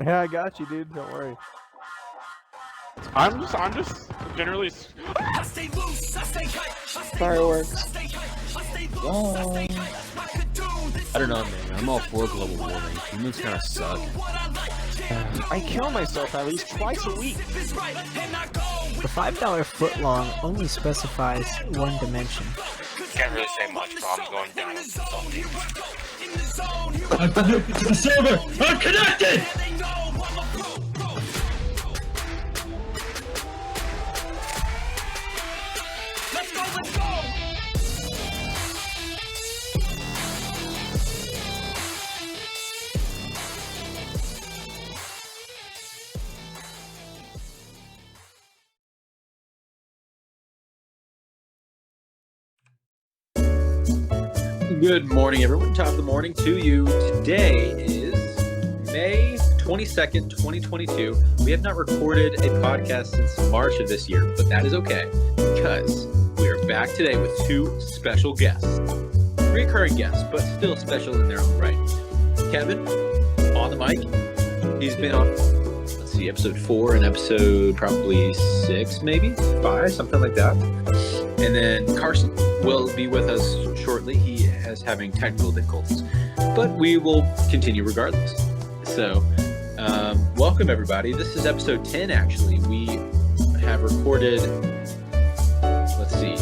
Yeah, I got you, dude. Don't worry. I'm just generally. Fireworks. I don't know, man. I'm all for global warming. Humans kind of suck. I kill myself at least twice a week. The $5 footlong only specifies one dimension. Can't really say much, but I'm going down. I'm connected to the server! I'm connected! Good morning, everyone. Top of the morning to you. Today is May 22nd, 2022. We have not recorded a podcast since March of this year, but that is okay because we are back today with two special guests. Recurring guests, but still special in their own right. Kevin, on the mic. He's been on, let's see, episode 4 and episode probably 6, maybe 5, something like that. And then Carson will be with us shortly. He is having technical difficulties, but we will continue regardless. So, welcome everybody. This is episode 10, actually. We have recorded, let's see,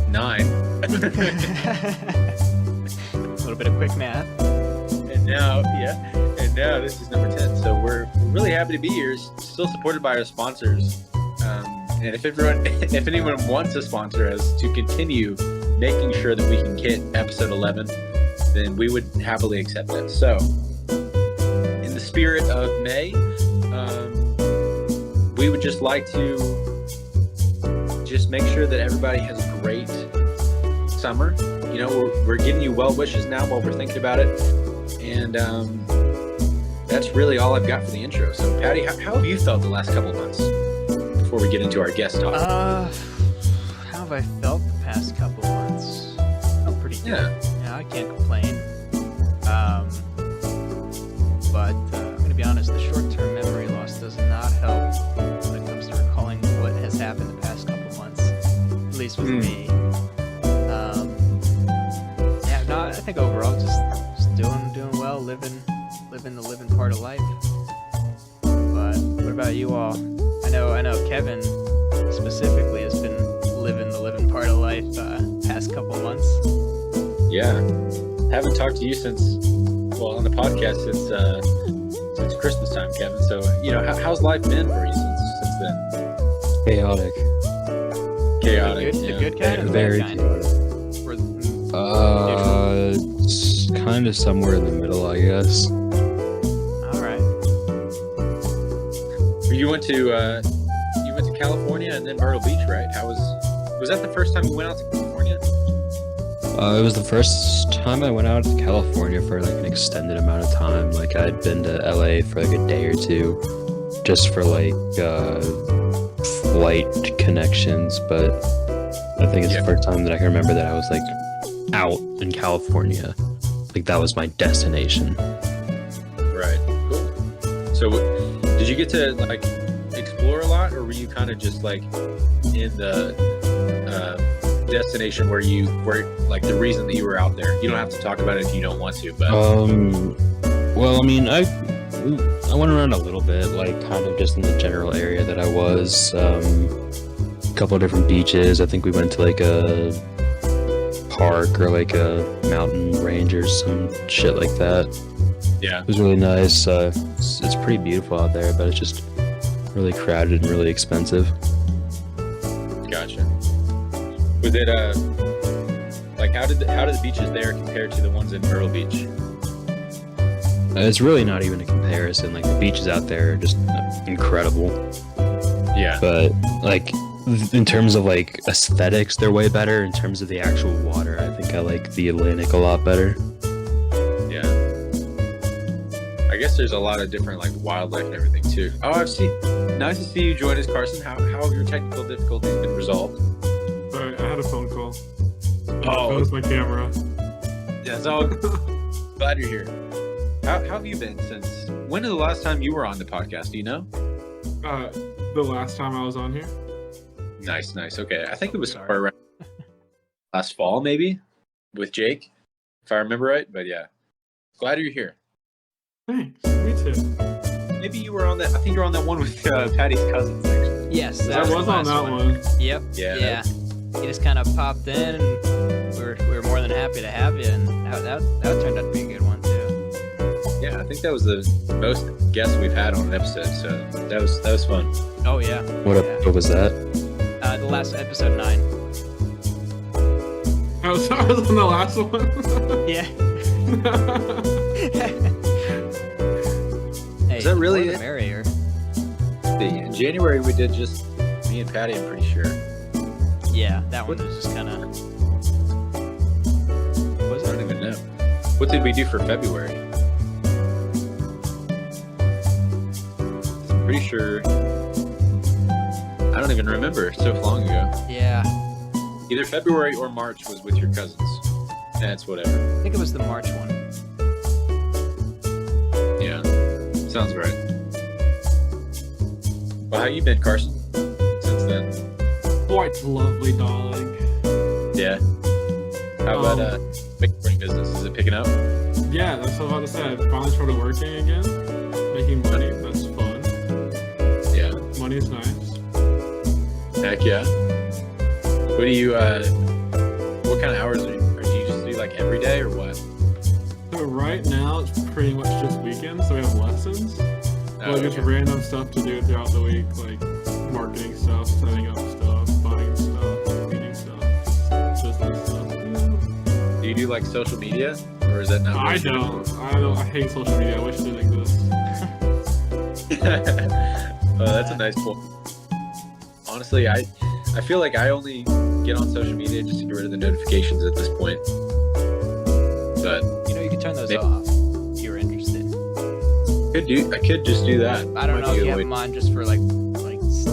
9. A little bit of quick math. And now this is number 10. So we're really happy to be here, still supported by our sponsors. And if anyone wants to sponsor us to continue making sure that we can hit episode 11, then we would happily accept that. So, in the spirit of May, we would just like to just make sure that everybody has a great summer. You know, we're giving you well wishes now while we're thinking about it. And that's really all I've got for the intro. So, Patty, how have you felt the last couple of months before we get into our guest talk? How have I felt the past couple of months? Oh, pretty good. Yeah, I can't complain. But I'm going to be honest, the short-term memory loss does not help when it comes to recalling what has happened the past couple of months, at least with me. Yeah, no, I think overall just doing well, living the living part of life. But what about you all? I know Kevin specifically has been living the living part of life past couple months. Yeah, haven't talked to you on the podcast since Christmas time, Kevin. So, you know, how's life been for you since then? Chaotic. The good kind or the Very bad kind? It's kind of somewhere in the middle, I guess. All right. You went to California and then Myrtle Beach, right? Was that the first time you went out to California? It was the first time I went out to California for like an extended amount of time. Like I'd been to LA for like a day or two, just for like flight connections. But I think it's the first time that I can remember that I was like out in California. Like that was my destination. Right. Cool. So, did you get to like explore a lot, or were you kind of just like in the destination where like the reason that you were out there? You don't have to talk about it if you don't want to, but well, I mean, I went around a little bit, like kind of just in the general area that I was. A couple of different beaches. I think we went to like a park or like a mountain range or some shit like that. Yeah, it was really nice. It's pretty beautiful out there, but it's just really crowded and really expensive. Gotcha. Was it like how did the beaches there compare to the ones in Myrtle Beach? It's really not even a comparison. Like the beaches out there are just incredible. Yeah. But like in terms of like aesthetics, they're way better. In terms of the actual water, I think I like the Atlantic a lot better. Yeah. I guess there's a lot of different like wildlife and everything too. Oh, nice to see you join us, Carson. How have your technical difficulties been resolved? Sorry, I had a phone call. Oh. That was my camera. Yeah, it's all glad you're here. How have you been since? When is the last time you were on the podcast? Do you know? The last time I was on here. Nice. Okay, I think it was Sorry. somewhere around last fall, maybe, with Jake, if I remember right. But yeah, glad you're here. Thanks. Me too. Maybe you were on that. I think you were on that one with Patty's cousins. Actually. Yes, I that was on the that last one. Yep. Yeah. You just kind of popped in, and we're more than happy to have you. And that turned out to be a good one too. Yeah, I think that was the most guests we've had on an episode. So that was fun. Oh yeah. What was that? The last episode 9. I was on the last one. Yeah. Hey, Is that really more the it? merrier? In January we did just me and Patty. I'm pretty sure. Yeah, that one was just kind of. I don't even know. What did we do for February? I'm pretty sure. I don't even remember. So long ago. Yeah, Either February or March was with your cousins. That's whatever. I think it was the March one. Yeah, sounds right. Well, how you been, Carson? Since then? Quite lovely, darling. Yeah. How about wakeboarding business? Is it picking up? Yeah, that's what I was about to say. I finally started working again, making money. That's fun. Yeah. Money's nice. Heck yeah. What do you? What kind of hours do you just do like every day or what? So right now it's pretty much just weekends, so we have lessons. Like just okay. random stuff to do throughout the week, like marketing stuff, setting up stuff, buying stuff, meeting stuff, business stuff. Do you do like social media, or is that not? I don't. I hate social media. I wish it didn't exist. That's a nice point. Honestly, I feel like I only get on social media just to get rid of the notifications at this point. But You can turn those Maybe- off if you're interested. I could just do that. I don't Might know be if a you have way- them on just for like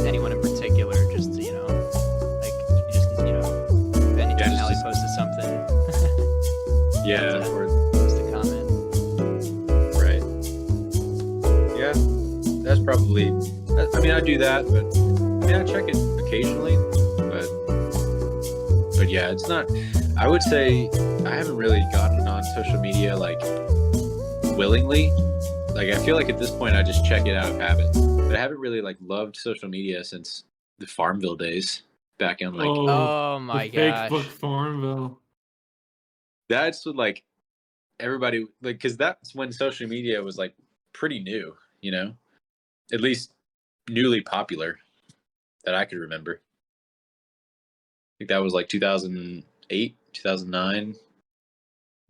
anyone in particular, just to, like you just if anytime just Allie to- posted something, Yeah, or post a comment. right. Yeah, that's probably. I mean, I do that, but I check it occasionally. But yeah, it's not. I would say I haven't really gotten on social media like willingly. Like I feel like at this point I just check it out of habit. But I haven't really like loved social media since the Farmville days back in like Oh my the gosh. fake book Farmville. that's what like everybody like because that's when social media was like pretty new, at least newly popular that I could remember. I think that was like 2008, 2009.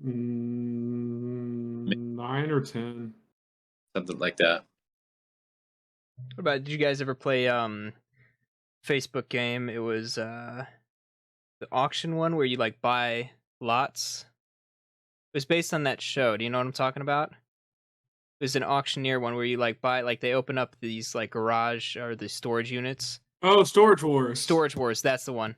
9 or 10. Something like that. What about, did you guys ever play Facebook game? It was the auction one where you like buy lots. It was based on that show. Do you know what I'm talking about? It was an auctioneer one where you like buy, like they open up these like garage or the storage units. Oh, Storage Wars. Storage Wars, that's the one.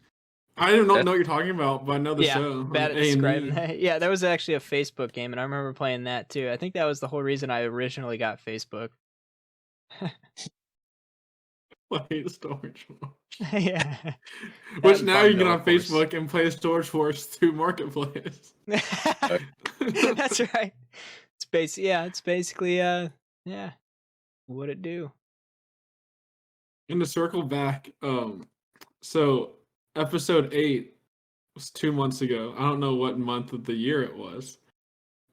I don't know what you're talking about, but I know the Yeah, show. bad at A&E. describing that. Yeah, that was actually a Facebook game, and I remember playing that too. I think that was the whole reason I originally got Facebook. I hate Storage Wars. Yeah. Which Having now fun you can get though, on of course. Facebook and play Storage Wars through Marketplace. That's right. It's basically yeah. What it do? And to circle back, so episode 8 was 2 months ago. I don't know what month of the year it was,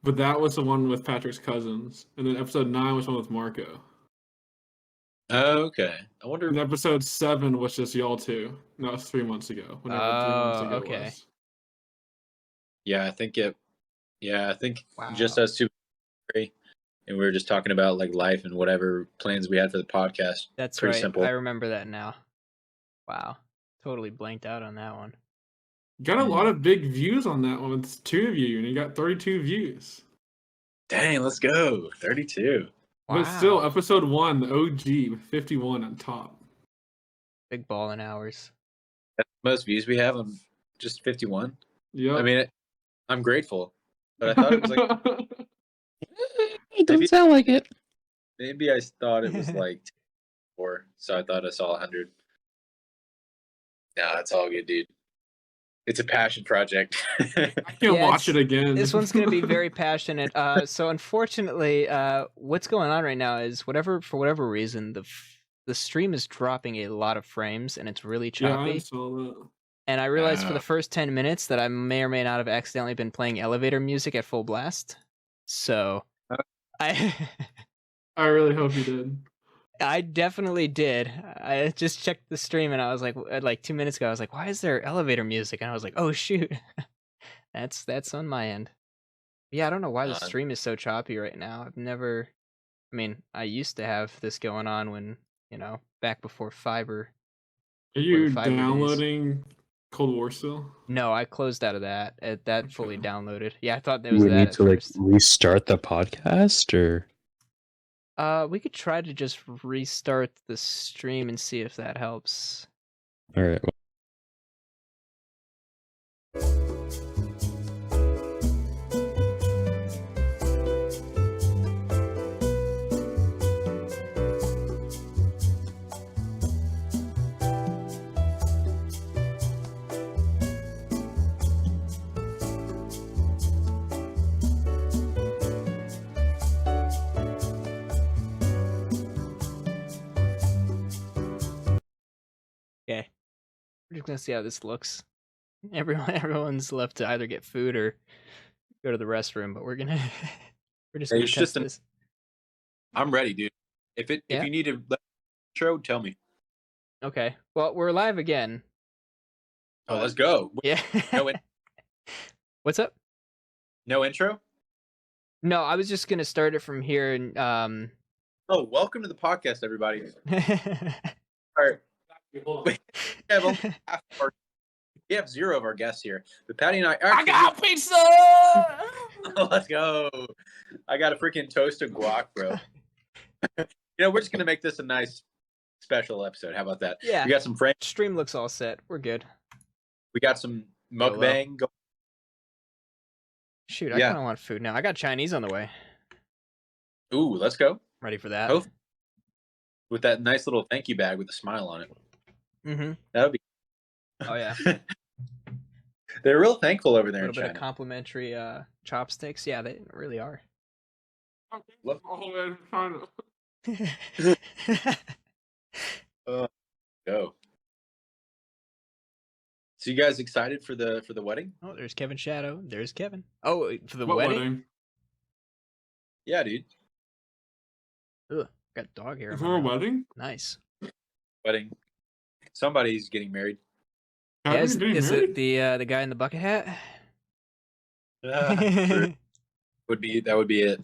but that was the one with Patrick's cousins. And then episode 9 was one with Marco. Oh, okay. I wonder. And episode 7 was just y'all two. And that was 3 months ago. Whenever 3 months Oh, ago okay. was. Yeah, I think it. Yeah, I think Wow. just us two, and we were just talking about like life and whatever plans we had for the podcast. That's Pretty right. simple. I remember that now. Wow. Totally blanked out on that one. Got a lot of big views on that one. It's 2 of you, and you got 32 views. Dang, let's go 32. But still, episode 1, the OG, with 51 on top. Big ball in hours. That's the most views we have on just 51. Yep. I mean, I'm grateful, but I thought it was like It doesn't Maybe- sound like it. Maybe I thought it was like 4, so I thought I saw 100. Nah, it's all good, dude. It's a passion project. I can't Yeah, watch it again. This one's gonna be very passionate. So unfortunately, what's going on right now is for whatever reason, the stream is dropping a lot of frames and it's really Yeah, choppy. I saw that. And I realized for the first 10 minutes that I may or may not have accidentally been playing elevator music at full blast. So I I really hope you did. I definitely did. I just checked the stream and I was like 2 minutes ago, I was like, why is there elevator music? And I was like, oh shoot. That's on my end. Yeah, I don't know why the stream is so choppy right now. I used to have this going on when, back before fiber. Are you the 5 days. downloading Cold War still? No, I closed out of that. That fully downloaded. Yeah, I thought there was We that need at to first. restart the podcast, or We could try to just restart the stream and see if that helps. all right. Okay. We're just gonna see how this looks. Everyone's left to either get food or go to the restroom, but we're just Hey, gonna it's test just this. I'm ready, dude. If Yeah. you need a intro, tell me. Okay. Well, we're live again. Oh, let's go. Yeah. No, What's up? no intro. No, I was just gonna start it from here and Oh, welcome to the podcast, everybody. All right. We have only half of our- we have 0 of our guests here, but Patty and I got pizza. let's go. I got a freaking toast of guac, bro. We're just gonna make this a nice special episode. How about that? Yeah. We got some French. Stream looks all set. We're good. We got some Hello. mukbang. Shoot, I Yeah. kind of want food now. I got Chinese on the way. Ooh, let's go Ready for that? Oh. with that nice little thank you bag with a smile on it. Mm-hmm. That would be. Oh yeah. They're real thankful over A there in little bit of China. complimentary chopsticks. Yeah, they really are. Look. Oh, man, I'm trying to... Go. So you guys excited for the wedding? Oh, there's Kevin Shadow. There's Kevin. Oh, for the What wedding? Yeah, dude. Ugh, got dog hair. Is on there a my mouth. wedding? Nice. Wedding. Somebody's getting married. Yeah, Kevin's getting is married? it the guy in the bucket hat? True. That would be it.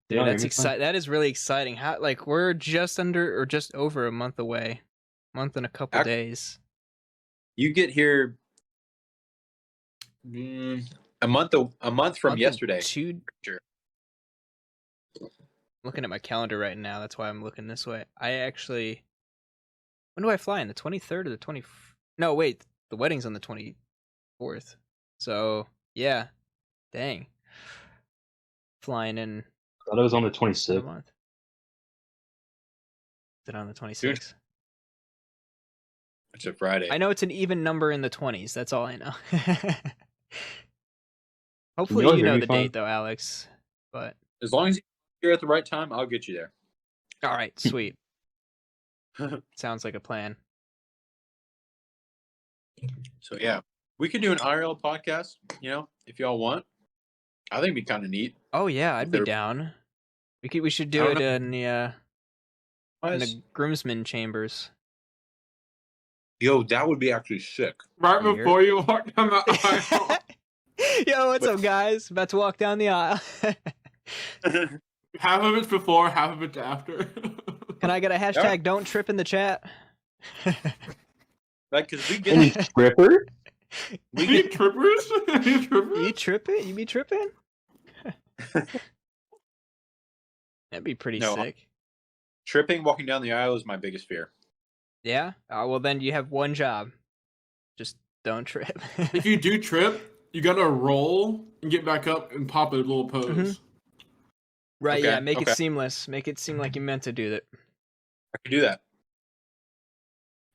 Dude, No, that's you're fine. exciting. That is really exciting. How we're just under or just over a month away. Month and a couple days. You get here a month from Month and yesterday. Sure. Looking at my calendar right now. That's why I'm looking this way. When do I fly in? The 23rd or the 20? No, wait. The wedding's on the 24th. So yeah, dang. Flying in I thought it was on the a 26th. month. Is it on the 26th? It's a Friday. I know it's an even number in the 20s. That's all I know. Hopefully y'all you hear know me the fine? date though, Alex. But As long as you're at the right time, I'll get you there. all right, sweet. Sounds like a plan. So yeah, we could do an IRL podcast. If y'all want. I think it'd be kind of neat. Oh yeah, I'd be There- down. We should do I it don't in the groomsmen chambers. Yo, that would be actually sick. Right Here. before you walk down the aisle. Yo, what's up, guys? About to walk down the aisle. Half of it's before, half of it's after. Can I get a hashtag don't trip in the chat? Like, cause we Any get stripper? We need trippers? Any trippers? You tripping? You be tripping? That'd be pretty No, sick. tripping, walking down the aisle is my biggest fear. Yeah? Well, then you have one job. Just don't trip. If you do trip, you gotta roll and get back up and pop a little pose. Mhm. Right, Okay, yeah, make it okay. seamless. Make it seem like you meant to do that. I could do that.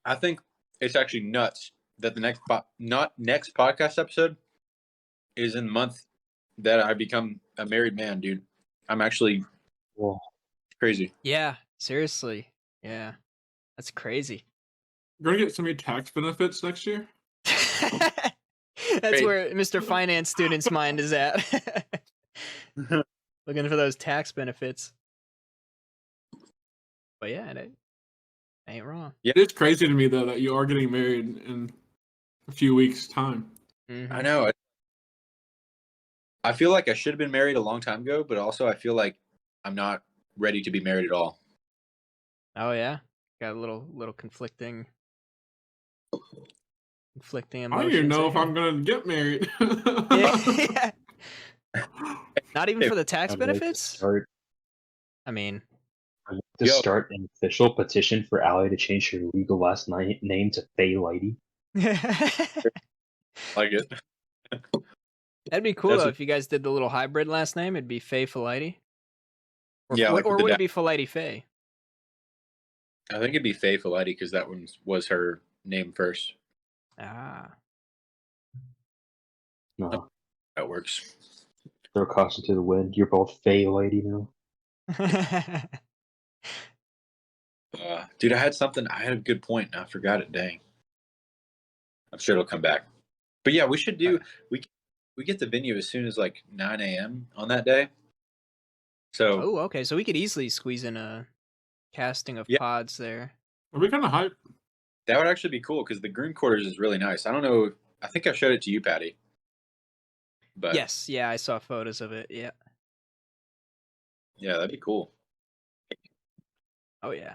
I think it's actually nuts that the next podcast episode is in the month that I become a married man, dude. I'm actually Well, crazy. Yeah, seriously. Yeah. That's crazy. You're gonna get so many tax benefits next year. That's Great. where Mr. Finance student's mind is at. Looking for those tax benefits. But yeah, it ain't wrong. It is crazy to me though that you are getting married in a few weeks' time. Mhm. I know. I feel like I should have been married a long time ago, but also I feel like I'm not ready to be married at all. Oh yeah, got a little conflicting I emotions. don't even know if there. I'm gonna get married. Yeah. Not even Hey, for the tax I'd like to benefits. start, I mean, I'd like to Yo. start an official petition for Allie to change her legal last name to Faye Lighty. Like it. that'd be cool That's though a- if you guys did the little hybrid last name. It'd be Faye Felighty. Or, Yeah, like or with the would da- it be Felighty Faye? I think it'd be Faye Felighty because that one was her name first. Ah. No, That works. throw caution to the wind. You're both Faye Lighty now. Dude, I had a good point and I forgot it. Dang. I'm sure it'll come back. But yeah, we should do. We get the venue as soon as like 9 a.m. on that day. So Oh, okay. So we could easily squeeze in a casting of Yeah. pods there. Are we kind of hype? that would actually be cool because the groom quarters is really nice. I don't know. I think I showed it to you, Patty. But Yes, yeah, I saw photos of it. Yeah. yeah, that'd be cool. Oh yeah.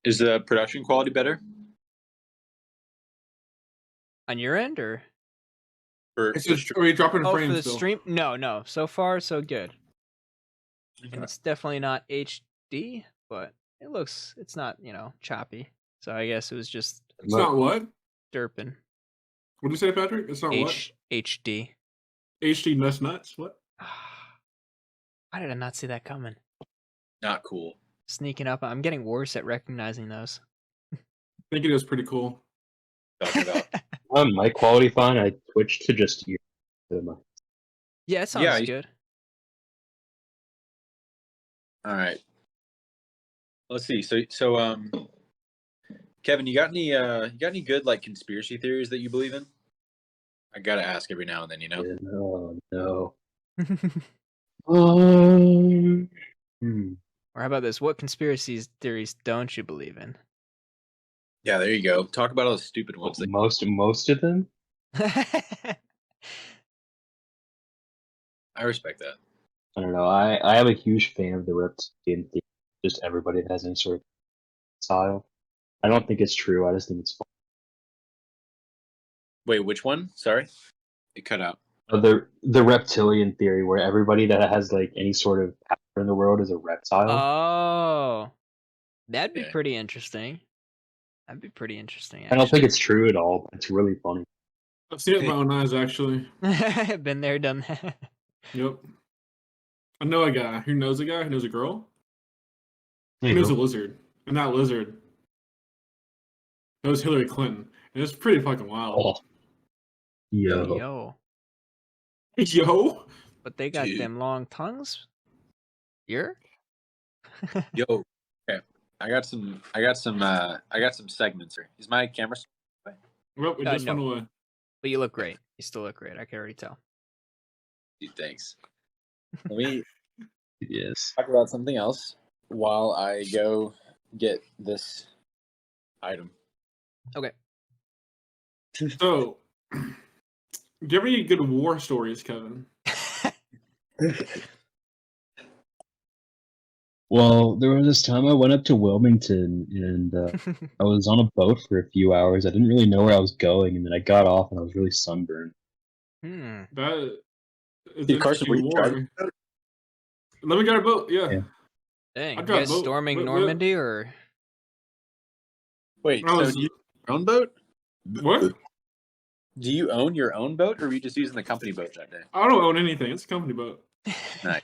Is the production quality better? On your end or For It's the just, are you dropping for frames the still? stream? No. So far, so good. And Okay. it's definitely not HD, but it's not, choppy. So I guess it was just It's not what? derping. What do you say, Patrick? It's not what? HD. HD nuts. What? Why did I not see that coming? Not cool. Sneaking up. I'm getting worse at recognizing those. I think it is pretty cool. Talking about. Mic quality fine. I switched to just ear. Yeah, it sounds Yeah, you- good. All right. Let's see. So Kevin, you got any good like conspiracy theories that you believe in? I gotta ask every now and then, you know. Oh no. Um, Or how about this? What conspiracies theories don't you believe in? Yeah, there you go. Talk about all the stupid ones. That, most of them. I respect that. I don't know. I am a huge fan of the reptilian theory. Just everybody that has any sort of style. I don't think it's true. I just think it's fun. Wait, which one? Sorry, it cut out. The reptilian theory, where everybody that has like any sort of power in the world is a reptile. Oh, that'd be Yeah. pretty interesting. That'd be pretty interesting. I don't think it's true at all, but it's really funny. I've seen it with my own eyes, actually. it's been there, done that. Yep. I know a guy who knows a guy who knows a girl There who you knows a go. lizard. And that lizard knows Hillary Clinton. And it's pretty fucking wild. Oh. Yo. Yo, Yo! but they got Dude. them long tongues. You're? Yo, okay. I got some segments here. Is my camera? Well, it just no. went away. But you look great. You still look great. I can already tell. Dude, thanks. Let me Yes. talk about something else while I go get this item. Okay. So, do you have any good war stories, Kevin? Well, there was this time I went up to Wilmington and I was on a boat for a few hours. I didn't really know where I was going, and then I got off and I was really sunburned. That is Dude, Carson, were you interesting war. Let me get a boat, yeah. Yeah. Dang, I you got guys boat. storming Wait, Normandy or? Wait, I so was- you your own boat? What? Do you own your own boat, or were you just using the company boat that day? I don't own anything. It's a company boat. Nice.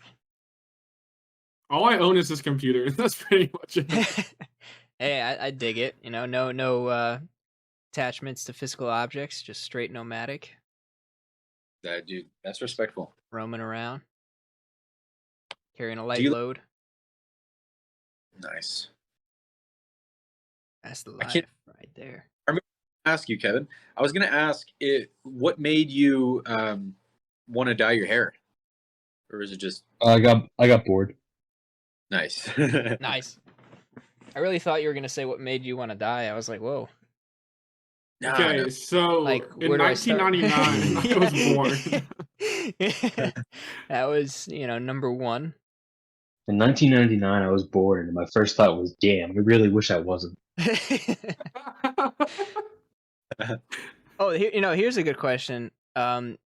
All I own is this computer. That's pretty much it. Hey, I dig it. You know, no attachments to physical objects, just straight nomadic, Dude, that's respectful. roaming around, carrying a light you- load. Nice. That's the I life can't- right there. Ask you, Kevin. I was gonna ask what made you want to dye your hair, or is it just I got bored. nice? Nice. I really thought you were gonna say what made you want to die. I was like, whoa. Nah, Okay, no. so Like, in where do I start? 1999, I was born. That was, number one. In 1999, I was bored, and my first thought was, "Damn, I really wish I wasn't." Oh, here's a good question.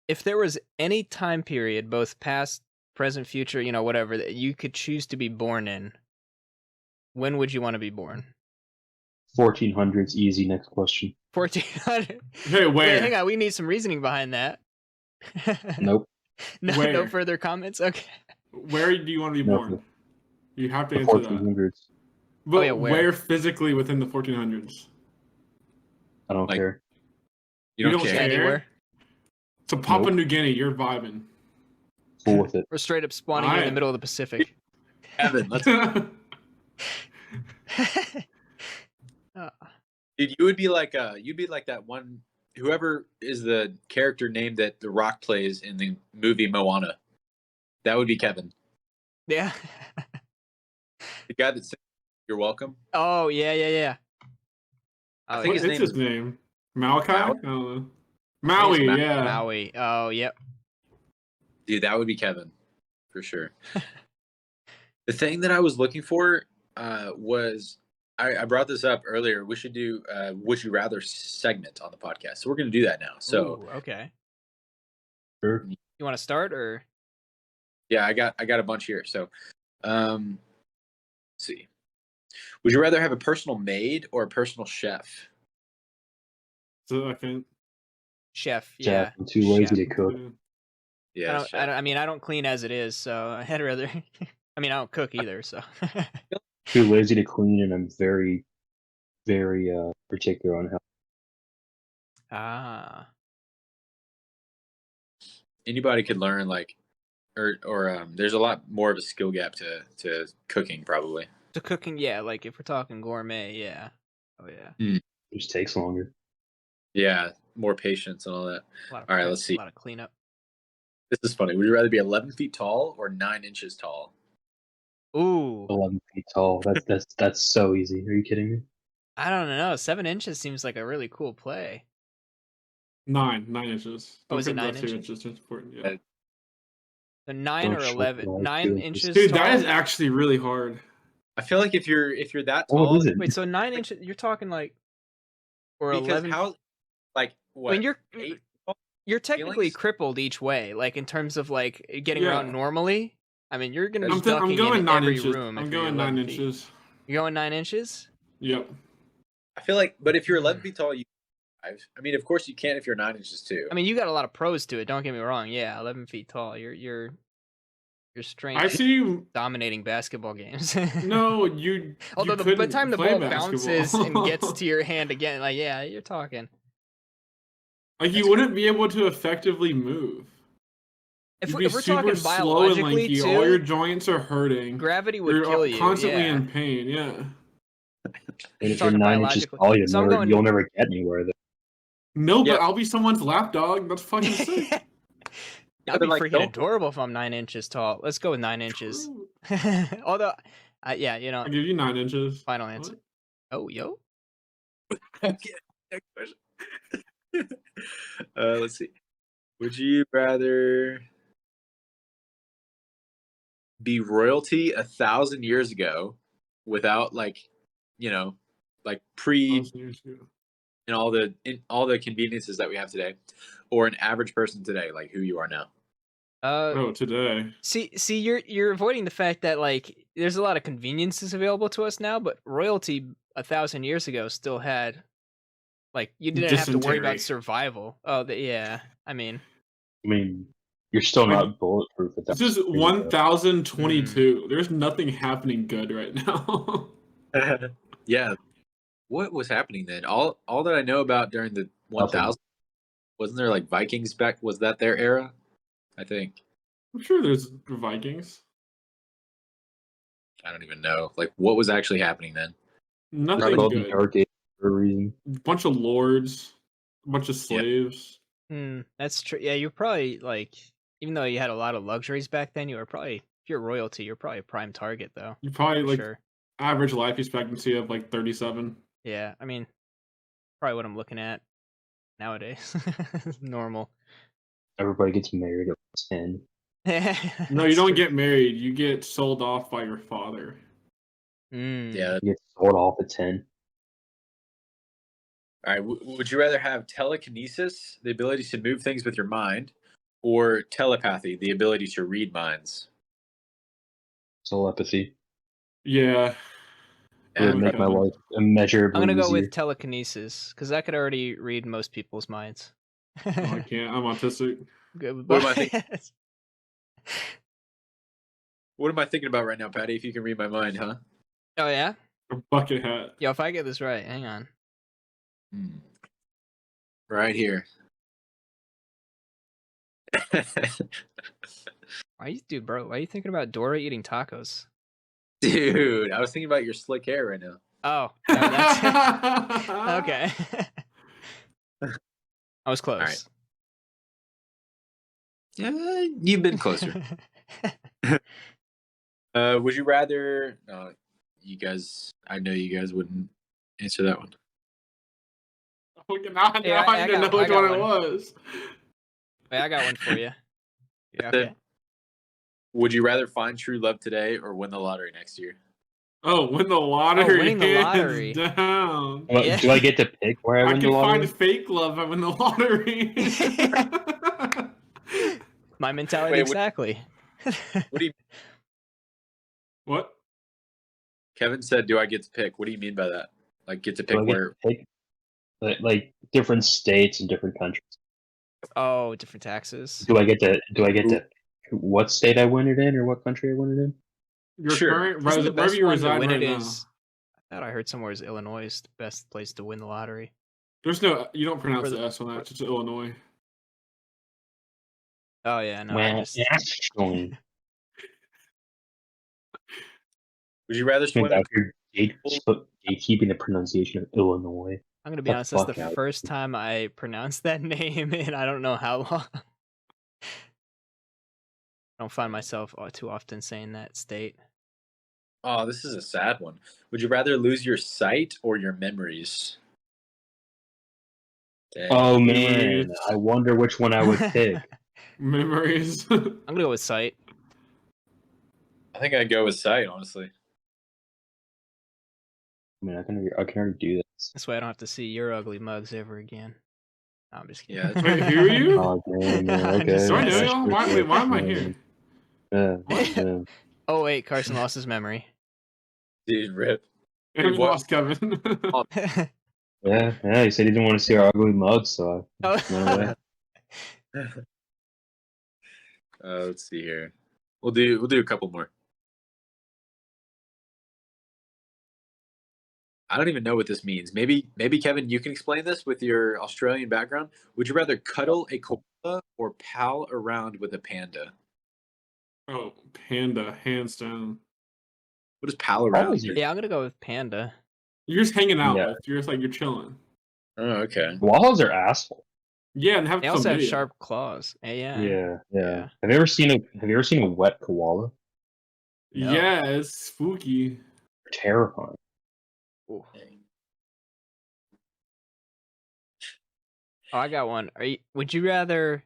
If there was any time period, both past, present, future, whatever, that you could choose to be born in, when would you want to be born? 1400s, easy. Next question. 1400. Hey, Wait, where? hang on. We need some reasoning behind that. Nope. No Where? further comments. Okay. Where do you want to be No. born? You have to The answer that. 1400s. But yeah, where? where? Physically within the 1400s? I don't Like- care. You don't don't care. care. Anywhere. So Papua Nope. New Guinea, you're vibing. Cool with it. We're straight up spawning in the Alright. middle of the Pacific. Kevin, let's. Dude, you'd be like that one. Whoever is the character name that The Rock plays in the movie Moana, that would be Kevin. Yeah. The guy that says "You're welcome." Oh, yeah. I Oh, think What his is name his is- name? Malachi? Maui? I don't know. Maui, Ma- yeah. Maui. Oh, yep. Dude, that would be Kevin, for sure. The thing that I was looking for was I brought this up earlier. We should do "Would You Rather" segment on the podcast, so we're going to do that now. So Ooh, okay. Sure. You want to start or? yeah, I got a bunch here. So let's see. Would you rather have a personal maid or a personal chef? So I can. Chef, Yeah. yeah. I'm too lazy Chef. to cook. Yeah, chef. I mean, I don't clean as it is, so I'd rather. I mean, I don't cook either, so. Too lazy to clean, and I'm very, very particular on how. Ah. Anybody could learn or there's a lot more of a skill gap to cooking probably. So cooking, yeah, like if we're talking gourmet, yeah. Oh, yeah. It just takes longer. Yeah, more patience and all that. A lot of All right, prep, let's see. A lot of cleanup. This is funny. Would you rather be 11 feet tall or 9 inches tall? Ooh. 11 feet tall. That's so easy. Are you kidding me? I don't know. 7 inches seems like a really cool play. 9 inches. Oh, is it Don't 9 forget 2 inches? inches. That's important. Yeah. So 9 Oh, or shit, 11? no, 9 2 inches inches. Dude, tall? that is actually really hard. I feel like if you're that Oh, tall, is it? Wait, so 9 inches, you're talking like, or because 11? how like what? I mean, 8 you're technically feelings? crippled each way, like in terms of like getting Yeah. around normally. I mean, you're gonna be I'm ducking going in 9 every inches. room. I'm if you're going 9 11 feet. inches. You're going 9 inches? Yep. I feel like, but if you're 11 feet tall, I mean, of course you can if you're 9 inches too. I mean, you got a lot of pros to it. Don't get me wrong. Yeah, 11 feet tall. Your strength I see you. dominating basketball games. No, you. Although you by the couldn't time the play ball basketball. bounces and gets to your hand again, like yeah, you're talking. Like you wouldn't be able to effectively move. If, You'd we, be if we're super talking slow and biologically lanky. too, All your joints are hurting. gravity would You're kill you. constantly yeah. in pain. Yeah. And if you're talking 9 inches biologically. tall, So I'm going- you'll never get anywhere. No, Yeah. but I'll be someone's lapdog. That's fucking sick. That'd but, be like, freaking don't- adorable if I'm 9 inches tall. Let's go with 9 inches. True. Although, yeah, I'll give you 9 inches. final answer. Oh, yo. Okay, next question. Let's see. Would you rather be royalty 1,000 years ago without like pre 1,000 years ago. and all the conveniences that we have today, or an average person today, like who you are now? Oh, today. See, you're avoiding the fact that like there's a lot of conveniences available to us now, but royalty 1,000 years ago still had Like you didn't have to worry Dysentery. about survival. Oh, yeah. I mean, I mean, you're still Like, not bulletproof at that. This is point, 1022. There's nothing happening good right now. Yeah. What was happening then? All that I know about during the 1000, wasn't there like Vikings back? Was that their era? I think. I'm sure there's Vikings. I don't even know. Like, what was actually happening then? Nothing It's called the good. Dark Age for a reason. Bunch of lords, a bunch of Yeah. slaves. that's true. Yeah, you're probably like, even though you had a lot of luxuries back then, you were probably, if you're royalty, you're probably a prime target though. You probably For like sure. average life expectancy of like 37. Yeah, I mean, probably what I'm looking at nowadays. Normal. Everybody gets married at 10. No, you don't get married. You get sold off by your father. Yeah. You get sold off at 10. All right. Would you rather have telekinesis, the ability to move things with your mind, or telepathy, the ability to read minds? Telepathy. Yeah. It would And make my life immeasurably I'm gonna go easier. with telekinesis because I could already read most people's minds. No, I can't. I'm autistic. Good, What am I thinking? What am I thinking about right now, Patty? If you can read my mind, huh? Oh yeah. A bucket hat. Yo, if I get this right, hang on. Right here. Bro? Why are you thinking about Dora eating tacos? Dude, I was thinking about your slick hair right now. Oh, no, that's okay. I was close. right. Yeah, you've been closer. Would you rather? You guys. I know you guys wouldn't answer that one. Now I didn't know which one it was. Wait, I got one for you. Yeah, That's it. okay. Would you rather find true love today or win the lottery next year? Oh, win the lottery. winning the hands lottery. down. Well, Yeah. do I get to pick where I I win the can lottery? find fake love. I win the lottery. My mentality Wait, exactly. What do you? What? Kevin said, "Do I get to pick?" What do you mean by that? Like, get to Do pick I get where? to pick like different states and different countries? Oh, different taxes. Do I get to pick what state I win it in or what country I win it in? Your Sure. current Isn't the wherever best you one to reside win right it now. is? I thought I heard somewhere is Illinois is the best place to win the lottery. There's no. You don't pronounce For the S on that. It's just Illinois. Oh yeah, no. Well, I just... actually, Would you rather swim? out here gatekeeping the pronunciation of Illinois. I'm gonna be the honest. That's fuck the out. first time I pronounced that name in I don't know how long. I don't find myself too often saying that state. Oh, this is a sad one. Would you rather lose your sight or your memories? Dang. Oh man, Memories. I wonder which one I would pick. Memories. I'm gonna go with sight. I think I'd go with sight, honestly. I mean, I can already do this. This way I don't have to see your ugly mugs ever again. No, I'm just kidding. Yeah, that's Wait, who are you? Oh damn, man, okay. Just Do I know Yes. y'all? Why am I here? Yeah. Oh wait, Carson lost his memory. dude, rip. And What? lost Kevin. Yeah, he said he didn't want to see our ugly mugs, so I went Oh. away. Let's see here. We'll do a couple more. I don't even know what this means. Maybe Kevin, you can explain this with your Australian background. Would you rather cuddle a koala or pal around with a panda? Oh, panda, hands down. What does pal around Always mean? Yeah, I'm gonna go with panda. You're just hanging out Yeah. with. You're just like you're chilling. Oh, okay. Koalas are assholes. Yeah, and have They also have chlamydia. sharp claws. Yeah. Yeah. Have you ever seen a wet koala? No. Yeah, it's spooky. They're terrifying. Ooh. Oh, I got one. Would you rather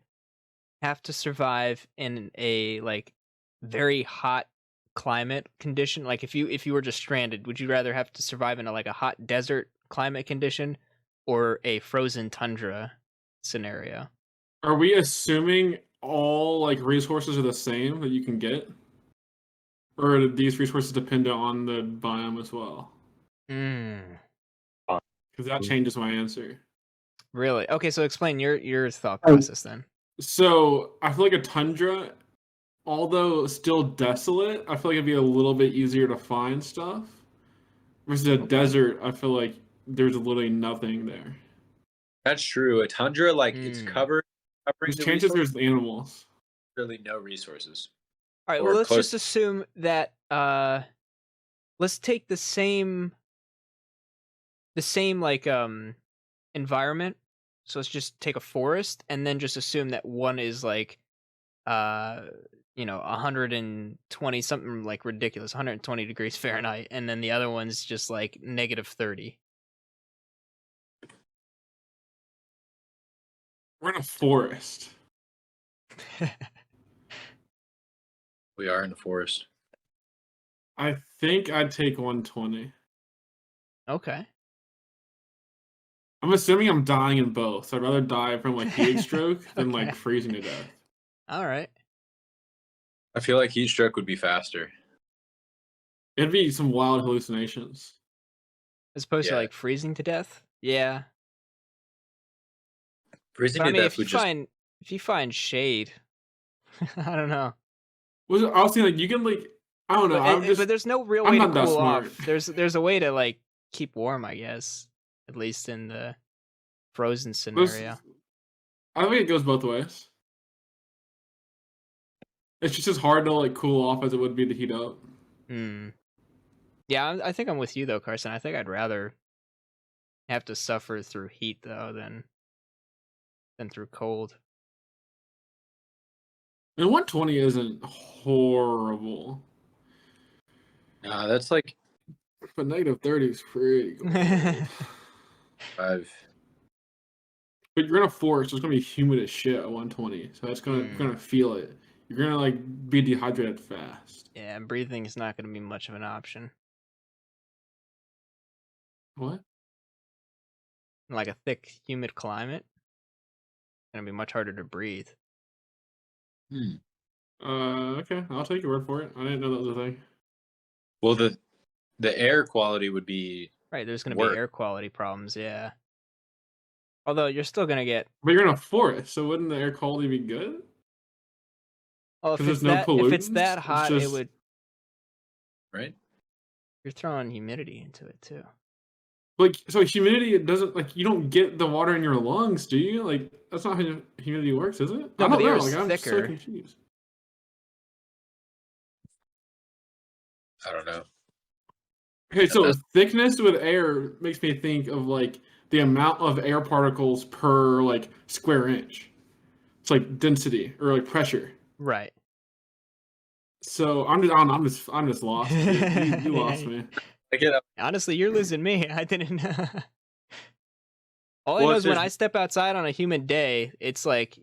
have to survive in a like very hot climate condition? Like if you were just stranded, would you rather have to survive in a hot desert climate condition or a frozen tundra scenario? Are we assuming all like resources are the same that you can get? Or are these resources dependent on the biome as well? Hmm. Because that changes my answer. Really? Okay, so explain your thought Oh. process then. So I feel like a tundra, although still desolate, I feel like it'd be a little bit easier to find stuff. Versus a desert, I feel like there's literally nothing there. That's true. A tundra, like it's covering There's the chances resources, there's animals. really no resources. All right, Or well, let's close. just assume that let's take the same like environment. So let's just take a forest and then just assume that one is like 120 something like ridiculous, 120 degrees Fahrenheit, and then the other one's just like -30. We're in a forest. We are in the forest. I think I'd take 120. Okay. I'm assuming I'm dying in both. So I'd rather die from like heat stroke than Okay. like freezing to death. All right. I feel like heat stroke would be faster. It'd be some wild hallucinations. As opposed to Yeah. like freezing to death. Yeah. Freezing But I to mean, death would just. if you find shade, I don't know. I was saying like you can like I don't know. But there's no real I'm way to not that cool smart. off. There's a way to like keep warm, I guess. At least in the frozen scenario. I think it goes both ways. It's just as hard to like cool off as it would be to heat up. Hmm. Yeah, I think I'm with you though, Carson. I think I'd rather have to suffer through heat though than through cold. And 120 isn't horrible, Nah, that's like but -30 is pretty cool. 5. But you're in a forest, so it's gonna be humid as shit at 120. So that's you're gonna feel it. You're gonna like be dehydrated fast. Yeah, and breathing is not going to be much of an option. What? In like a thick, humid climate, it's going to be much harder to breathe. Okay, I'll take your word for it. I didn't know that was a thing. Well, the air quality would be. Right, there's going to Work. be air quality problems, yeah. Although you're still going to get... But you're in a forest, so wouldn't the air quality be good? Well, if 'Cause it's, there's no if it's that pollutants, it's hot, it just- would... Right? You're throwing humidity into it, too. Like, so humidity, it doesn't, like, you don't get the water in your lungs, do you? Like, that's not how humidity works, is it? No, I but don't the know, air's like, I'm so thicker. confused. I don't know. Okay, so that's- thickness with air makes me think of, like, the amount of air particles per, like, square inch. It's like density, or, like, pressure. Right. So, I'm just lost. You lost me. I get up. Honestly, you're losing me. I didn't... All I Well, know if is when there's- I step outside on a humid day, it's like...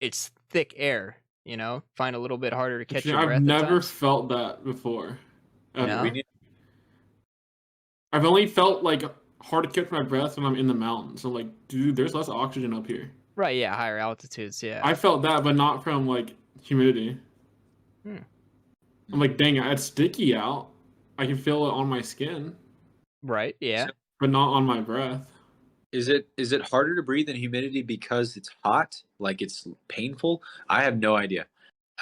It's thick air, you know? Find a little bit harder to catch See, your breath I've at never times. felt that before. Ever. No? We need. I've only felt like hard to catch my breath when I'm in the mountains. I'm like, dude, there's less oxygen up here. Right, yeah, higher altitudes, yeah. I felt that, but not from like humidity. Hmm. I'm like, dang, it's sticky out. I can feel it on my skin, Right, yeah. but not on my breath. Is it harder to breathe in humidity because it's hot? Like it's painful? I have no idea.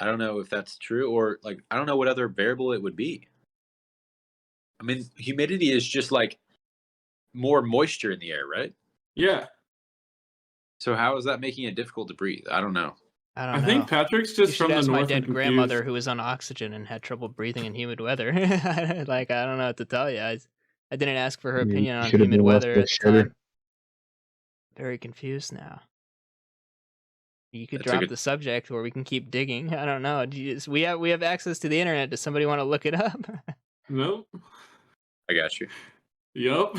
I don't know if that's true or like I don't know what other variable it would be. I mean, humidity is just like more moisture in the air, right? Yeah, So how is that making it difficult to breathe? I don't know. I don't I know. think Patrick's You just should from the ask my north. dead and confused. grandmother who was on oxygen and had trouble breathing in humid weather. Like, I don't know what to tell you. I didn't ask for her Yeah, opinion you on should've humid been left weather with at the sugar. time. Very confused now. You could That's a drop good- the subject, or we can keep digging. I don't know. We have access to the internet. Does somebody want to look it up? Nope. I got you. Yup.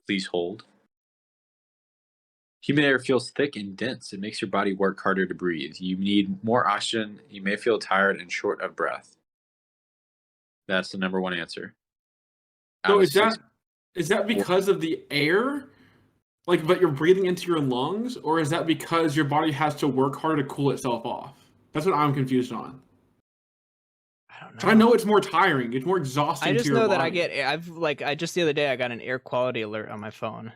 Please hold. Humid air feels thick and dense. It makes your body work harder to breathe. You need more oxygen. You may feel tired and short of breath. That's the number one answer. So Out of is that six- is that because of the air? Like, but you're breathing into your lungs, or is that because your body has to work harder to cool itself off? That's what I'm confused on. I don't know. So I know it's more tiring. It's more exhausting. I just to your know that body. I just the other day I got an air quality alert on my phone,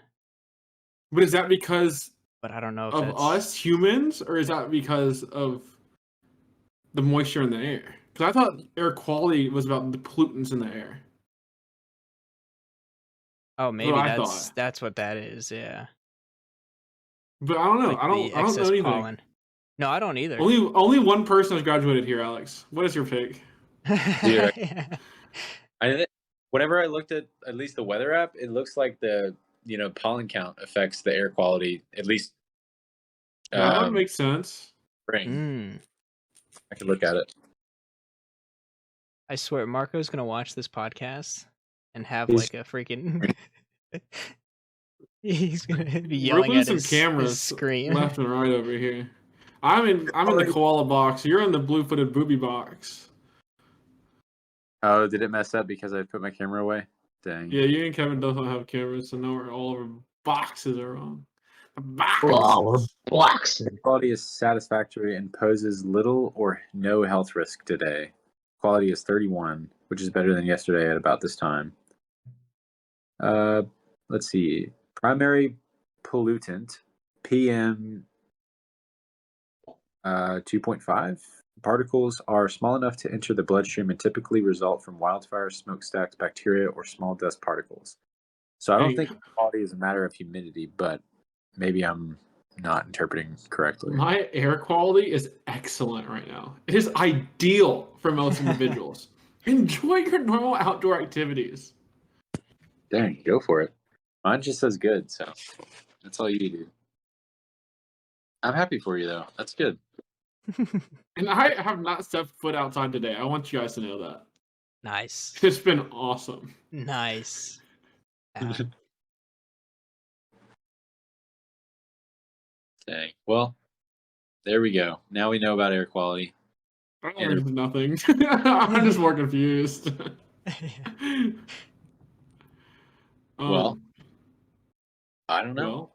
But is that because but I don't know if of that's us humans, or is that because of the moisture in the air? Because I thought air quality was about the pollutants in the air. Oh, maybe what I that's what that is. Yeah, But I don't know. like I the don't know excess anything. pollen. No, I don't either. Only one person has graduated here, Alex. What is your pick? Dude, Yeah. whenever I looked at least the weather app, it looks like the pollen count affects the air quality at least. That would make sense. Spring. Mm. I could look at it. I swear, Marco's gonna watch this podcast and have He's- like a freaking. He's gonna be yelling We're at putting his, some cameras his screen. left and right over here. I'm in the koala box. You're in the blue-footed booby box. Oh, did it mess up because I put my camera away? Dang. Yeah, you and Kevin don't have cameras, so now all of our boxes are on. The box. Oh, we're Quality is satisfactory and poses little or no health risk today. Quality is 31, which is better than yesterday at about this time. Let's see. Primary pollutant, PM 2.5. Particles are small enough to enter the bloodstream and typically result from wildfire, smokestacks, bacteria, or small dust particles. So I don't think quality is a matter of humidity, but maybe I'm not interpreting correctly. My air quality is excellent right now. It is ideal for most individuals. Enjoy your normal outdoor activities. Dang, go for it. Mine just says good, so that's all you do. I'm happy for you, though. That's good. And I have not stepped foot outside today. I want you guys to know that. Nice, It's been awesome. nice. Yeah. Dang. Well, there we go. Now we know about air quality. I learned nothing. I'm just more confused. Well, I don't know. well,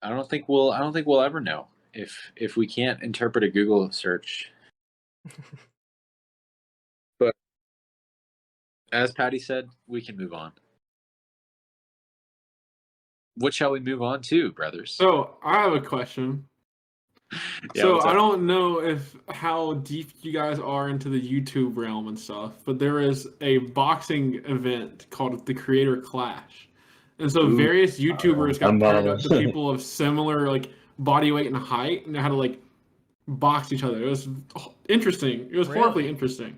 I don't think we'll ever know if we can't interpret a Google search. But as Patty said, we can move on. What shall we move on to, brothers? so I have a question. Yeah, So what's I up? don't know how deep you guys are into the YouTube realm and stuff, but there is a boxing event called the Creator Clash. And so Ooh. various YouTubers got I'm, paired up to people of similar like body weight and height, and they had to like box each other. It was interesting. It was Really? horribly interesting.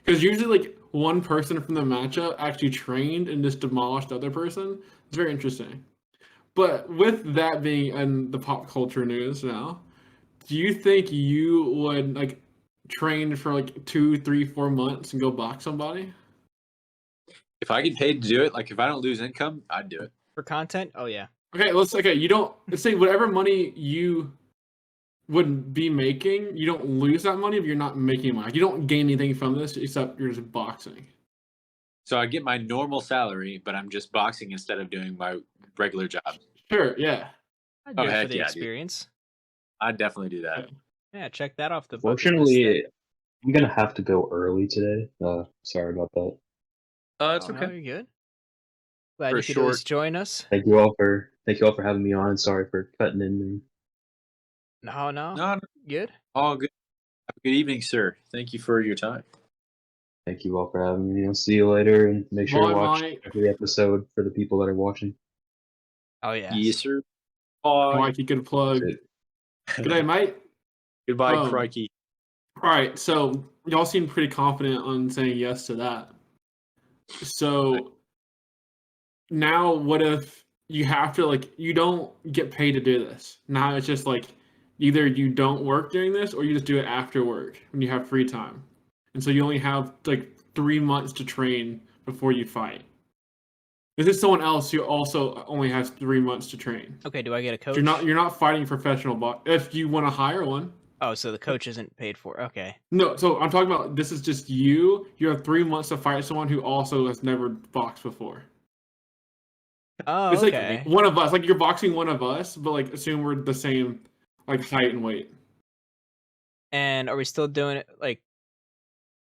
Because usually like one person from the matchup actually trained and just demolished the other person. It's very interesting. But with that being in the pop culture news now, do you think you would like train for like 2, 3, 4 months and go box somebody? If I get paid to do it, like if I don't lose income, I'd do it. For content, oh yeah. Let's say whatever money you would be making, you don't lose that money, but you're not making money. You don't gain anything from this except you're just boxing. So I get my normal salary, but I'm just boxing instead of doing my regular job. Sure, yeah. I'd do Oh, it heck for the yeah, dude. experience. I'd definitely do that. Yeah, check that off the bucket list Fortunately, I'm gonna have to go early today. Sorry about that. It's then. okay. No, you're good. Glad For you could at least join us. Thank you all for having me on. Sorry for cutting in. No, No, good. all good. Have a good evening, sir. Thank you for your time. Thank you all for having me. I'll see you later, and make sure to watch Bye, every episode for the people that are watching. Oh yeah. Yes, sir. Bye. Mike, you could plug. That's it. Good day, mate. Goodbye, Oh. crikey. All right, so y'all seem pretty confident on saying yes to that. So now, what if you have to you don't get paid to do this? Now it's just like either you don't work during this or you just do it after work when you have free time, and so you only have 3 months to train before you fight. This is someone else who also only has 3 months to train. Okay, do I get a coach? You're not fighting professional if you want to hire one. Oh, so the coach isn't paid for. Okay. No, so I'm talking about this is just you. You have 3 months to fight someone who also has never boxed before. Oh, It's okay. like one of us. Like you're boxing one of us, but assume we're the same height and weight. And are we still doing it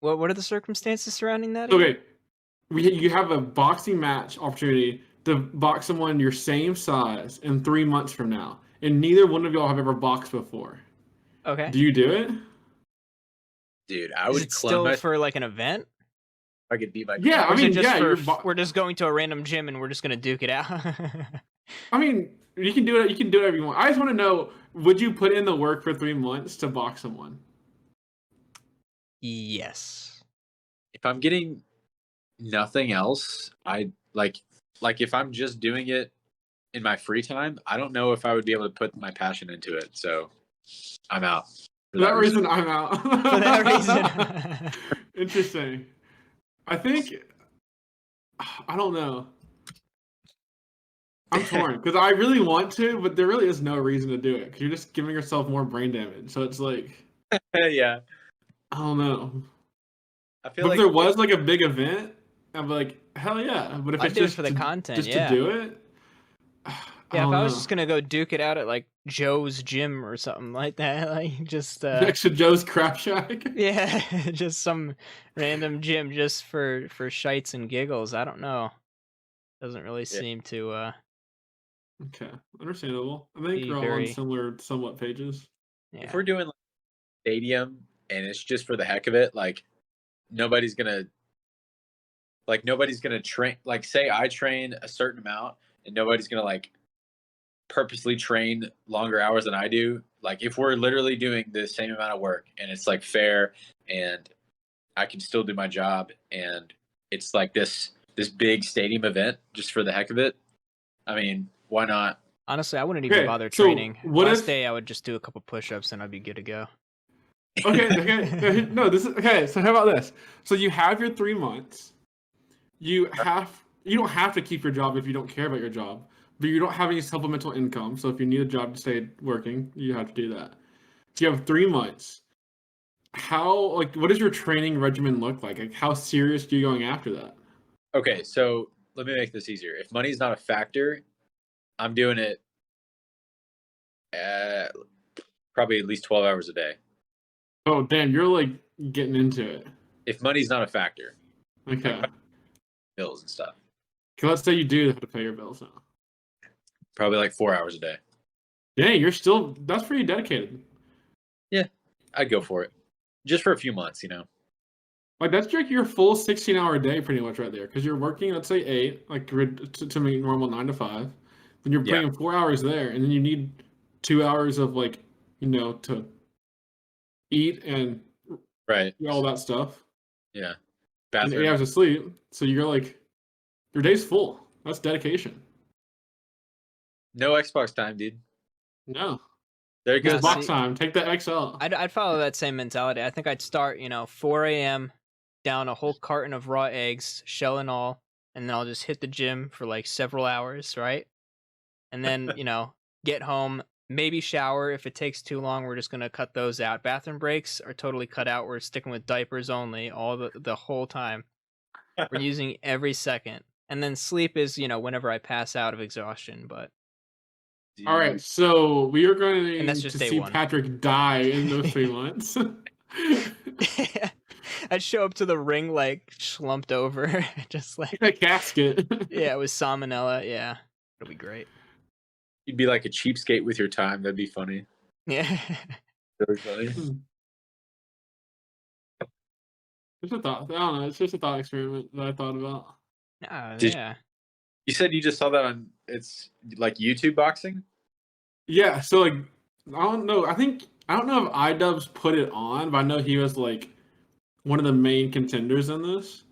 What are the circumstances surrounding that? Okay, you have a boxing match opportunity to box someone your same size in 3 months from now, and neither one of y'all have ever boxed before. Okay. Do you do it? Dude, I Is would it clone still myself for like an event? if I could beat my Yeah, Or I is it mean, just yeah, for we're just going to a random gym and we're just gonna duke it out? I mean, you can do it. You can do whatever you want. I just want to know: would you put in the work for 3 months to box someone? Yes. If I'm getting nothing else, I like if I'm just doing it in my free time, I don't know if I would be able to put my passion into it. So I'm out. For that reason, I'm out. For that reason. Interesting. I think I don't know. I'm torn because I really want to, but there really is no reason to do it because you're just giving yourself more brain damage. So it's like, Yeah. I don't know. I feel But like if there was like a big event, I'd be like, hell yeah. But if I'd it's do it just for the content, just yeah. to do it, Yeah, if I was just gonna go duke it out at like Joe's gym or something like that, like just next to Joe's Crap Shack. yeah, just some random gym just for shites and giggles. I don't know. Doesn't really seem to Okay, understandable. I think Be we're all on very- similar, somewhat pages. yeah. if we're doing like stadium and it's just for the heck of it, like nobody's gonna train. Like, say I train a certain amount and nobody's gonna like purposely train longer hours than I do. Like, if we're literally doing the same amount of work and it's like fair and I can still do my job and it's like this big stadium event just for the heck of it, I mean, why not? Honestly, I wouldn't even Okay, bother so training. what Last if- day I would just do a couple push-ups and I'd be good to go. Okay. No, this is okay. So how about this? So you have your 3 months. You don't have to keep your job if you don't care about your job, but you don't have any supplemental income. So if you need a job to stay working, you have to do that. So you have 3 months. What does your training regimen look like? Like, how serious are you going after that? Okay, so let me make this easier. If money's not a factor, I'm doing it probably at least 12 hours a day. Oh, damn, you're like getting into it. If money's not a factor, Okay. bills and stuff, Okay, let's say you do have to pay your bills now. probably like 4 hours a day. Dang, that's pretty dedicated. I'd go for it. Just for a few months, you know. Like, that's like your full 16-hour day pretty much right there. Because you're working, let's say 8, like to make normal 9 to 5. Then you're putting 4 hours there, and then you need 2 hours of like, to eat and Right. do all that stuff. Yeah. And Bathroom. 8 hours of sleep. So you're like, your day's full. That's dedication. No Xbox time, dude. No. There Yeah, goes. see- Box time. Take the XL. I'd follow that same mentality. I think I'd start, 4 a.m., down a whole carton of raw eggs, shell and all, and then I'll just hit the gym for like several hours, right? And then, get home, maybe shower. If it takes too long, we're just going to cut those out. Bathroom breaks are totally cut out. We're sticking with diapers only all the whole time. We're using every second. And then sleep is, whenever I pass out of exhaustion, but All right, so we are going And that's to just day see one. Patrick die in those 3 months. I'd show up to the ring like slumped over, just like a casket. yeah, it was salmonella. Yeah, it'll be great. You'd be like a cheapskate with your time. That'd be funny. Yeah, Really funny. Just a thought. I don't know. It's just a thought experiment that I thought about. Did- yeah. You said you just saw that on it's like YouTube boxing? Yeah, so like I don't know. I don't know if iDubbbz put it on, but I know he was like one of the main contenders in this.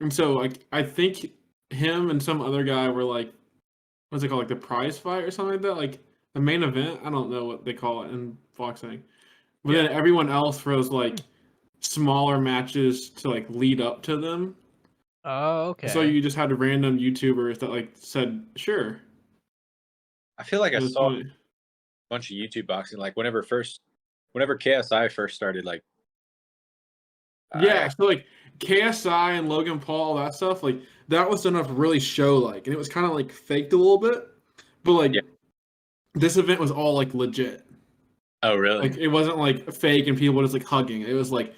And so like I think him and some other guy were like, what's it called, like the prize fight or something like that? Like the main event. I don't know what they call it in boxing. But then everyone else was like smaller matches to like lead up to them. Oh, okay. So you just had random YouTubers that like said, sure. I feel like I It was saw funny. a bunch of YouTube boxing like whenever KSI first started, like Yeah, so like KSI and Logan Paul, that stuff, like that was enough to really show like, and it was kind of like faked a little bit, but like this event was all like legit. Oh really? Like it wasn't like fake and people were just like hugging. It was like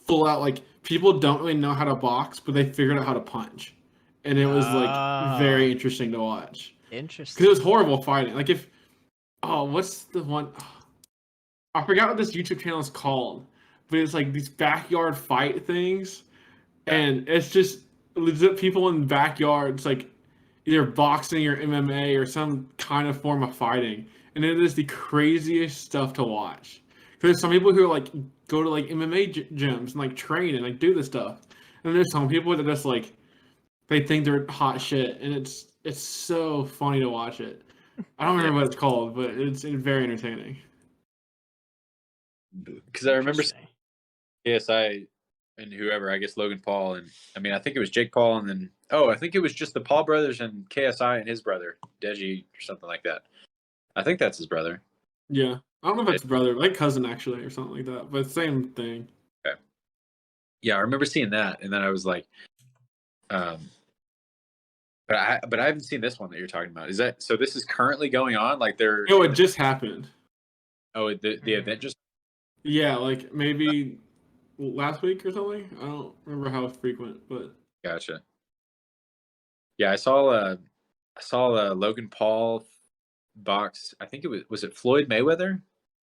full out like people don't really know how to box, but they figured out how to punch, and it was like very interesting to watch because Interesting. it was horrible fighting. Like if what's the one? I forgot what this YouTube channel is called, but it's like these backyard fight things, and it's just legit people in backyards like either boxing or MMA or some kind of form of fighting, and it is the craziest stuff to watch. There's some people who like go to like MMA gyms and like train and like do this stuff, and there's some people that just like they think they're hot shit, and it's so funny to watch it. I don't remember what it's called, but it's very entertaining. Because I remember Interesting. KSI and whoever, I guess Logan Paul, and I mean I think it was Jake Paul, and then I think it was just the Paul brothers and KSI and his brother Deji or something like that. I think that's his brother. Yeah, I don't know if it's brother, like cousin actually, or something like that, but same thing. Okay. Yeah, I remember seeing that, and then I was like, but I haven't seen this one that you're talking about. Is that so? This is currently going on. Like they're Oh, it just happened. the event just. Yeah, like maybe last week or something. I don't remember how frequent, but Gotcha. Yeah, I saw Logan Paul box. I think it was it Floyd Mayweather?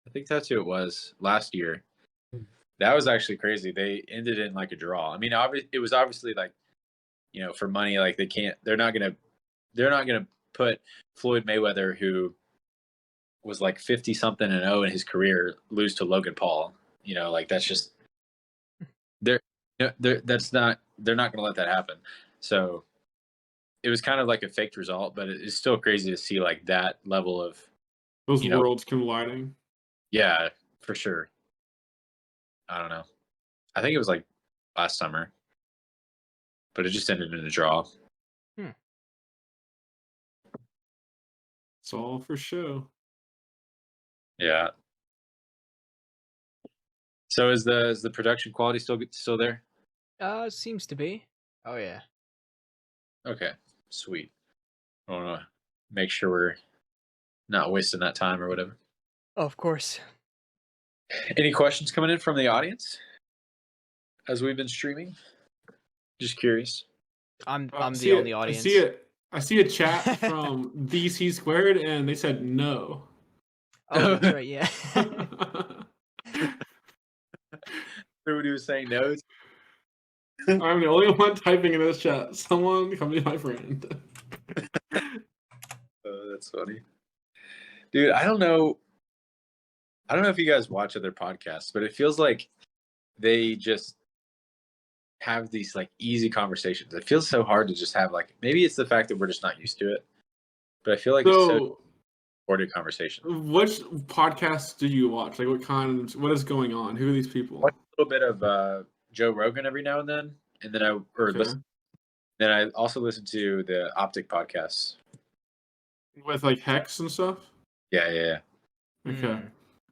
I think that's who it was last year. That was actually crazy. They ended in like a draw. I mean, it was obviously like, you know, for money. Like they're not gonna put Floyd Mayweather, who was like 50 something and 0 in his career, lose to Logan Paul. You know, like that's just they're not going to let that happen. So it was kind of like a faked result, but it's still crazy to see like that level of those worlds colliding. Yeah, for sure. I don't know. I think it was like last summer, but it just ended in a draw. It's all for show. Yeah. So is the production quality still there? Seems to be. Oh yeah. Okay, sweet. I want to make sure we're not wasting that time or whatever. Oh, of course. Any questions coming in from the audience as we've been streaming? Just curious. I'm the only audience. I see a chat from DC Squared, and they said no. Oh, that's right. Yeah. Everybody was saying no. I'm the only one typing in this chat. Someone come be my friend. Oh, that's funny, dude. I don't know if you guys watch other podcasts, but it feels like they just have these like easy conversations. It feels so hard to just have like, maybe it's the fact that we're just not used to it, but I feel like it's so recorded conversation. Which podcasts do you watch? Like what is going on? Who are these people? Watch a little bit of Joe Rogan every now and then then I also listen to the Optic podcasts with like Hex and stuff. Yeah. Okay.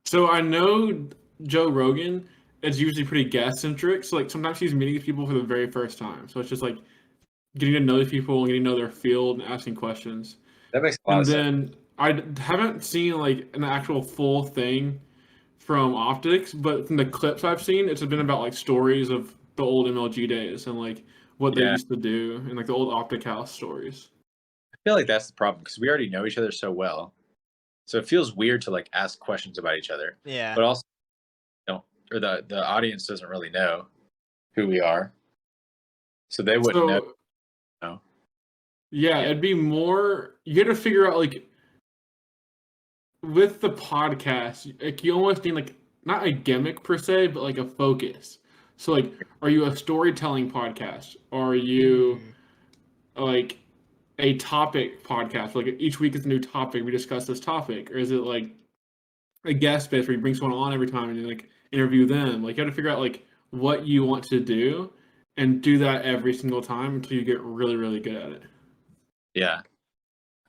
So I know Joe Rogan is usually pretty guest centric. So like sometimes he's meeting people for the very first time. So it's just like getting to know these people and getting to know their field and asking questions. That makes a lot of sense. And then I haven't seen like an actual full thing from Optics, but from the clips I've seen, it's been about like stories of the old MLG days and like what they used to do and like the old Optic House stories. I feel like that's the problem because we already know each other so well. So it feels weird to like ask questions about each other. Yeah. But also the audience doesn't really know who we are. So they wouldn't know. No. Yeah, it'd be more you got to figure out like with the podcast, like you almost need like not a gimmick per se, but like a focus. So like, are you a storytelling podcast? Or are you like a topic podcast? Like each week is a new topic. We discuss this topic, or is it like a guest space where you bring someone on every time and you like interview them? Like you have to figure out like what you want to do and do that every single time until you get really, really good at it. Yeah.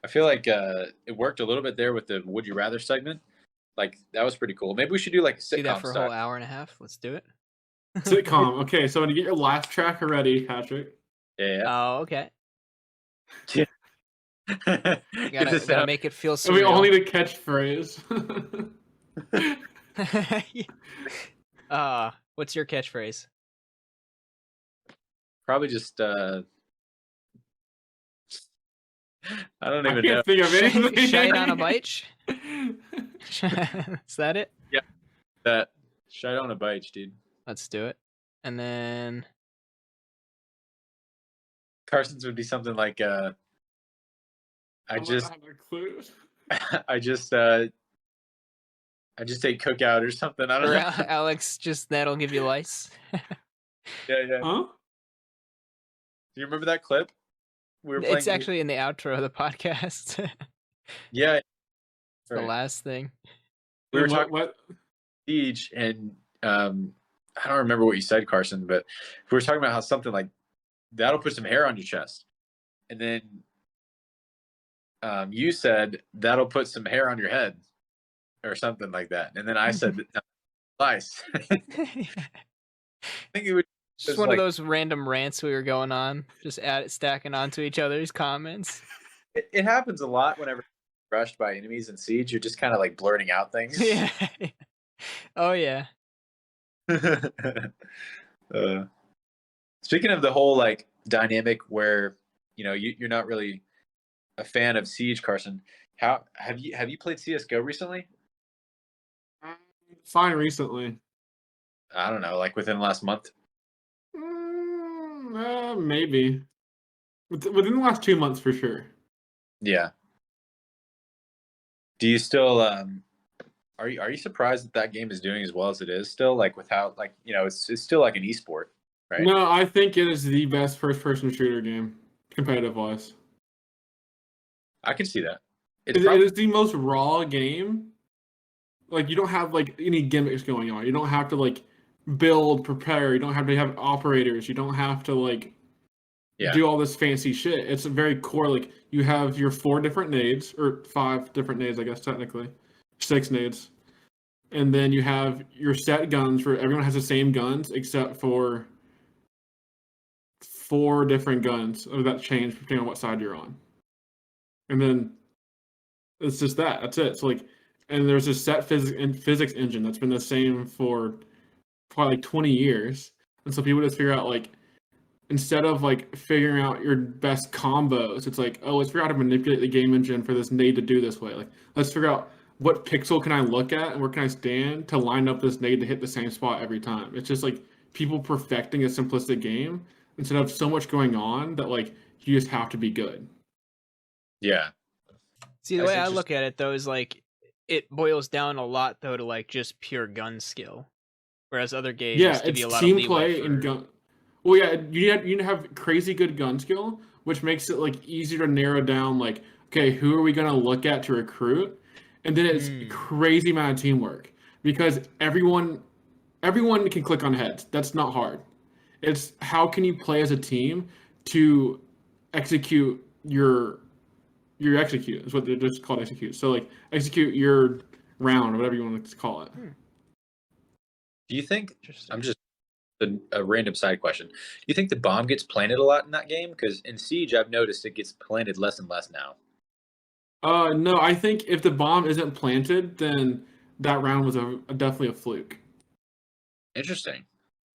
I feel like it worked a little bit there with the Would You Rather segment. Like that was pretty cool. Maybe we should do like a sitcom do that for a style. whole hour and a half. Let's do it. Sitcom. Okay, so to get your laugh track ready, Patrick. Yeah. Oh, okay. You Gotta make it feel And we all surreal. need a catchphrase. What's your catchphrase? Probably just I don't I even know. can't think of anything. Shite on a bite? Is that it? That shite on a bite, dude. Let's do it. And then Carson's would be something like I I just have a clue. I just ate cookout or something. I don't or know. Alex, just that'll give you lice. Yeah. Huh? Do you remember that clip? We were playing. It's actually in the outro of the podcast. It's Yeah. the Right. last thing. We were And talking what? Siege, and I don't remember what you said, Carson, but we were talking about how something like that'll put some hair on your chest, and then you said that'll put some hair on your head, or something like that, and then I said no, lice. I think it would. Just It's one like- of those random rants we were going on, just stacking onto each other's comments. It happens a lot whenever you're rushed by enemies in Siege. You're just kind of like blurting out things. Yeah. Oh yeah. Speaking of the whole like dynamic where you're not really a fan of Siege, Carson. How have you played CS:GO recently? Fine recently. I don't know, like within the last month. Maybe. Within the last 2 months for sure. Yeah. Do you still are you surprised that game is doing as well as it is still, like without like it's still like an esport, right? No, I think it is the best first-person shooter game, competitive-wise. I can see that. It's It probably, is the most raw game. Like, you don't have like any gimmicks going on. You don't have to like build, prepare. You don't have to have operators. You don't have to like Yeah. do all this fancy shit. It's a very core. Like, you have your 4 different nades, or 5 different nades, I guess technically, 6 nades, and then you have your set guns where everyone has the same guns except for 4 different guns that change depending on what side you're on. And then it's just that. That's it. So like, and there's a set physics engine that's been the same for probably like 20 years. And so people just figure out like, instead of like figuring out your best combos, it's like, oh, let's figure out how to manipulate the game engine for this nade to do this way. Like, let's figure out what pixel can I look at and where can I stand to line up this nade to hit the same spot every time. It's just like people perfecting a simplistic game instead of so much going on that like you just have to be good. yeah. See, the That's way I interesting. look at it though is like it boils down a lot though to like just pure gun skill, whereas other games Yeah, give it's you a lot team of leeway play for... and gun. Well, yeah, you need to have crazy good gun skill, which makes it like easier to narrow down. Like, okay, who are we gonna look at to recruit? And then it's crazy amount of teamwork because everyone can click on heads. That's not hard. It's how can you play as a team to execute your execute is what they're just called, execute. So like execute your round or whatever you want to call it. Do you think? I'm just a random side question. Do you think the bomb gets planted a lot in that game? Because in Siege, I've noticed it gets planted less and less now. No, I think if the bomb isn't planted, then that round was definitely a fluke. Interesting.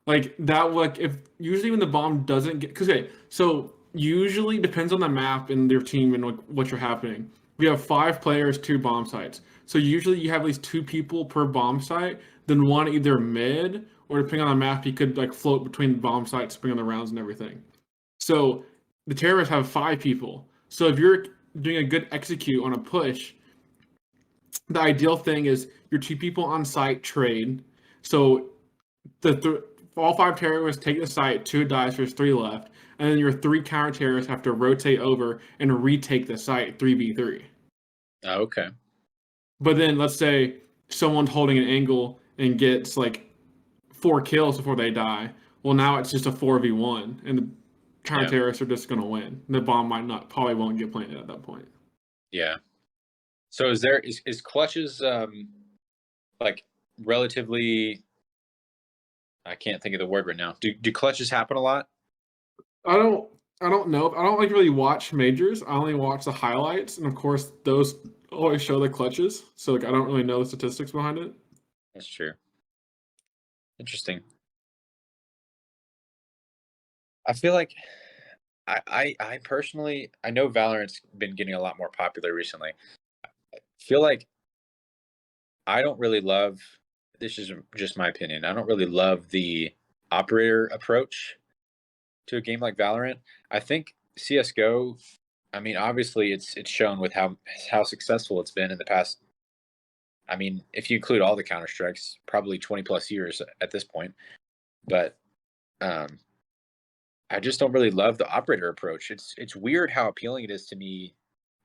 Like that, like if usually when the bomb doesn't get, because okay, so usually depends on the map and your team and like what you're happening. We have 5 players, 2 bomb sites. So usually you have at least 2 people per bomb site, then one either mid or depending on the map, you could like float between the bomb sites, bring on the rounds and everything. So the terrorists have 5 people. So if you're doing a good execute on a push, the ideal thing is your 2 people on site trade. So all 5 terrorists take the site, 2 dies, there's 3 left, and then your 3 counter terrorists have to rotate over and retake the site 3v3. Oh, okay. But then let's say someone's holding an angle and gets like 4 kills before they die. Well, now it's just a 4v1, and the counter terrorists are just gonna win. The bomb probably won't get planted at that point. Yeah. So is clutches like relatively? I can't think of the word right now. Do clutches happen a lot? I don't know. I don't like really watch majors. I only watch the highlights, and of course those always show the clutches. So like I don't really know the statistics behind it. That's true. Interesting. I feel like I personally I know Valorant's been getting a lot more popular recently. I feel like I don't really love this is just my opinion. I don't really love the operator approach to a game like Valorant. I think CS:GO, I mean, obviously it's shown with how successful it's been in the past. I mean, if you include all the Counter Strikes, probably 20 plus years at this point. But um, I just don't really love the operator approach. It's weird how appealing it is to me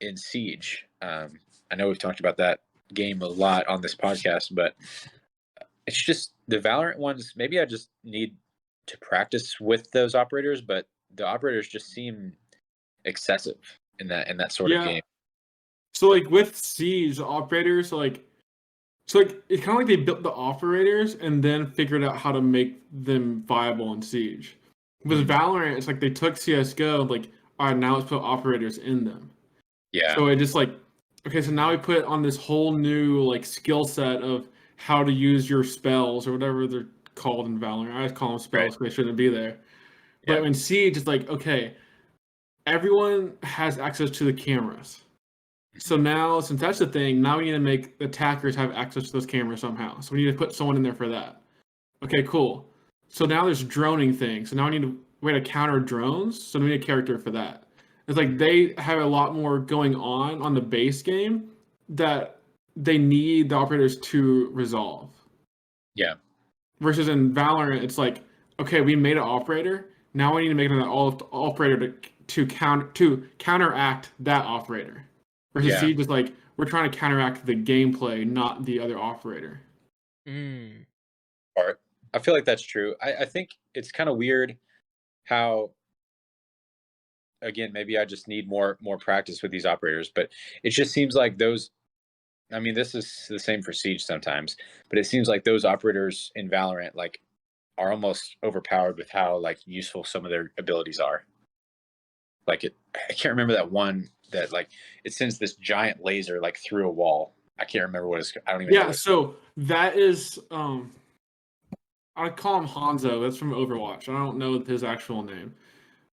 in Siege. I know we've talked about that game a lot on this podcast, but it's just the Valorant ones. Maybe I just need to practice with those operators, but the operators just seem excessive in that sort of Yeah. game. So like with Siege, the operators so like it's kind of like they built the operators and then figured out how to make them viable in Siege. With Valorant, it's like they took CS:GO, like, all right, now let's put operators in them. Yeah, So it just like, okay, so now we put on this whole new like skill set of how to use your spells or whatever they're called in Valorant. I just call them spells because they shouldn't be there. But Yeah. in Siege, it's like, okay, everyone has access to the cameras. So now, since that's the thing, now we need to make the attackers have access to those cameras somehow. So we need to put someone in there for that. Okay, cool. So now there's droning things. So now we need a way to counter drones. So we need a character for that. It's like they have a lot more going on the base game that they need the operators to resolve. yeah, Versus in Valorant, it's like, okay, we made an operator. Now we need to make an operator to counteract that operator. Versus Yeah. Siege is like, we're trying to counteract the gameplay, not the other operator. Mm. Part. I feel like that's true. I think it's kind of weird how, again, maybe I just need more practice with these operators, but it just seems like those. I mean, this is the same for Siege sometimes, but it seems like those operators in Valorant like are almost overpowered with how like useful some of their abilities are. Like I can't remember that one that like it sends this giant laser like through a wall. I can't remember what it's. I don't even know. Yeah, so that is I call him Hanzo. That's from Overwatch. I don't know his actual name.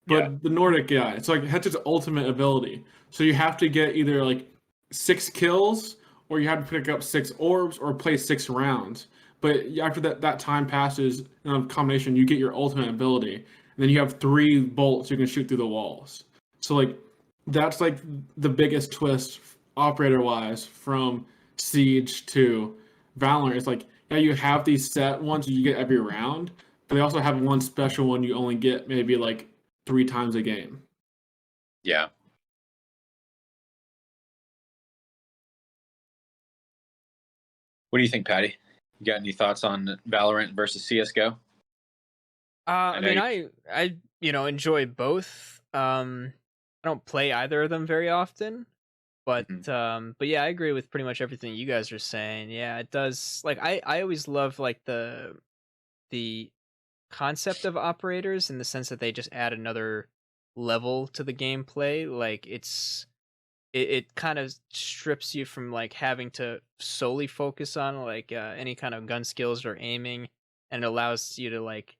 But Yeah. the Nordic guy, it's like that's his ultimate ability. So you have to get either like 6 kills or you have to pick up 6 orbs or play 6 rounds. But after that time passes in a combination, you get your ultimate ability. And then you have 3 bolts you can shoot through the walls. So like that's like the biggest twist operator wise from Siege to Valorant. It's like, yeah, you have these set ones you get every round, but they also have one special one you only get maybe like 3 times a game. Yeah. What do you think, Patty? You got any thoughts on Valorant versus CS:GO? I know mean, I enjoy both. I don't play either of them very often, but but yeah, I agree with pretty much everything you guys are saying. Yeah, it does. Like I always love like the concept of operators in the sense that they just add another level to the gameplay. Like it kind of strips you from like having to solely focus on like any kind of gun skills or aiming, and it allows you to like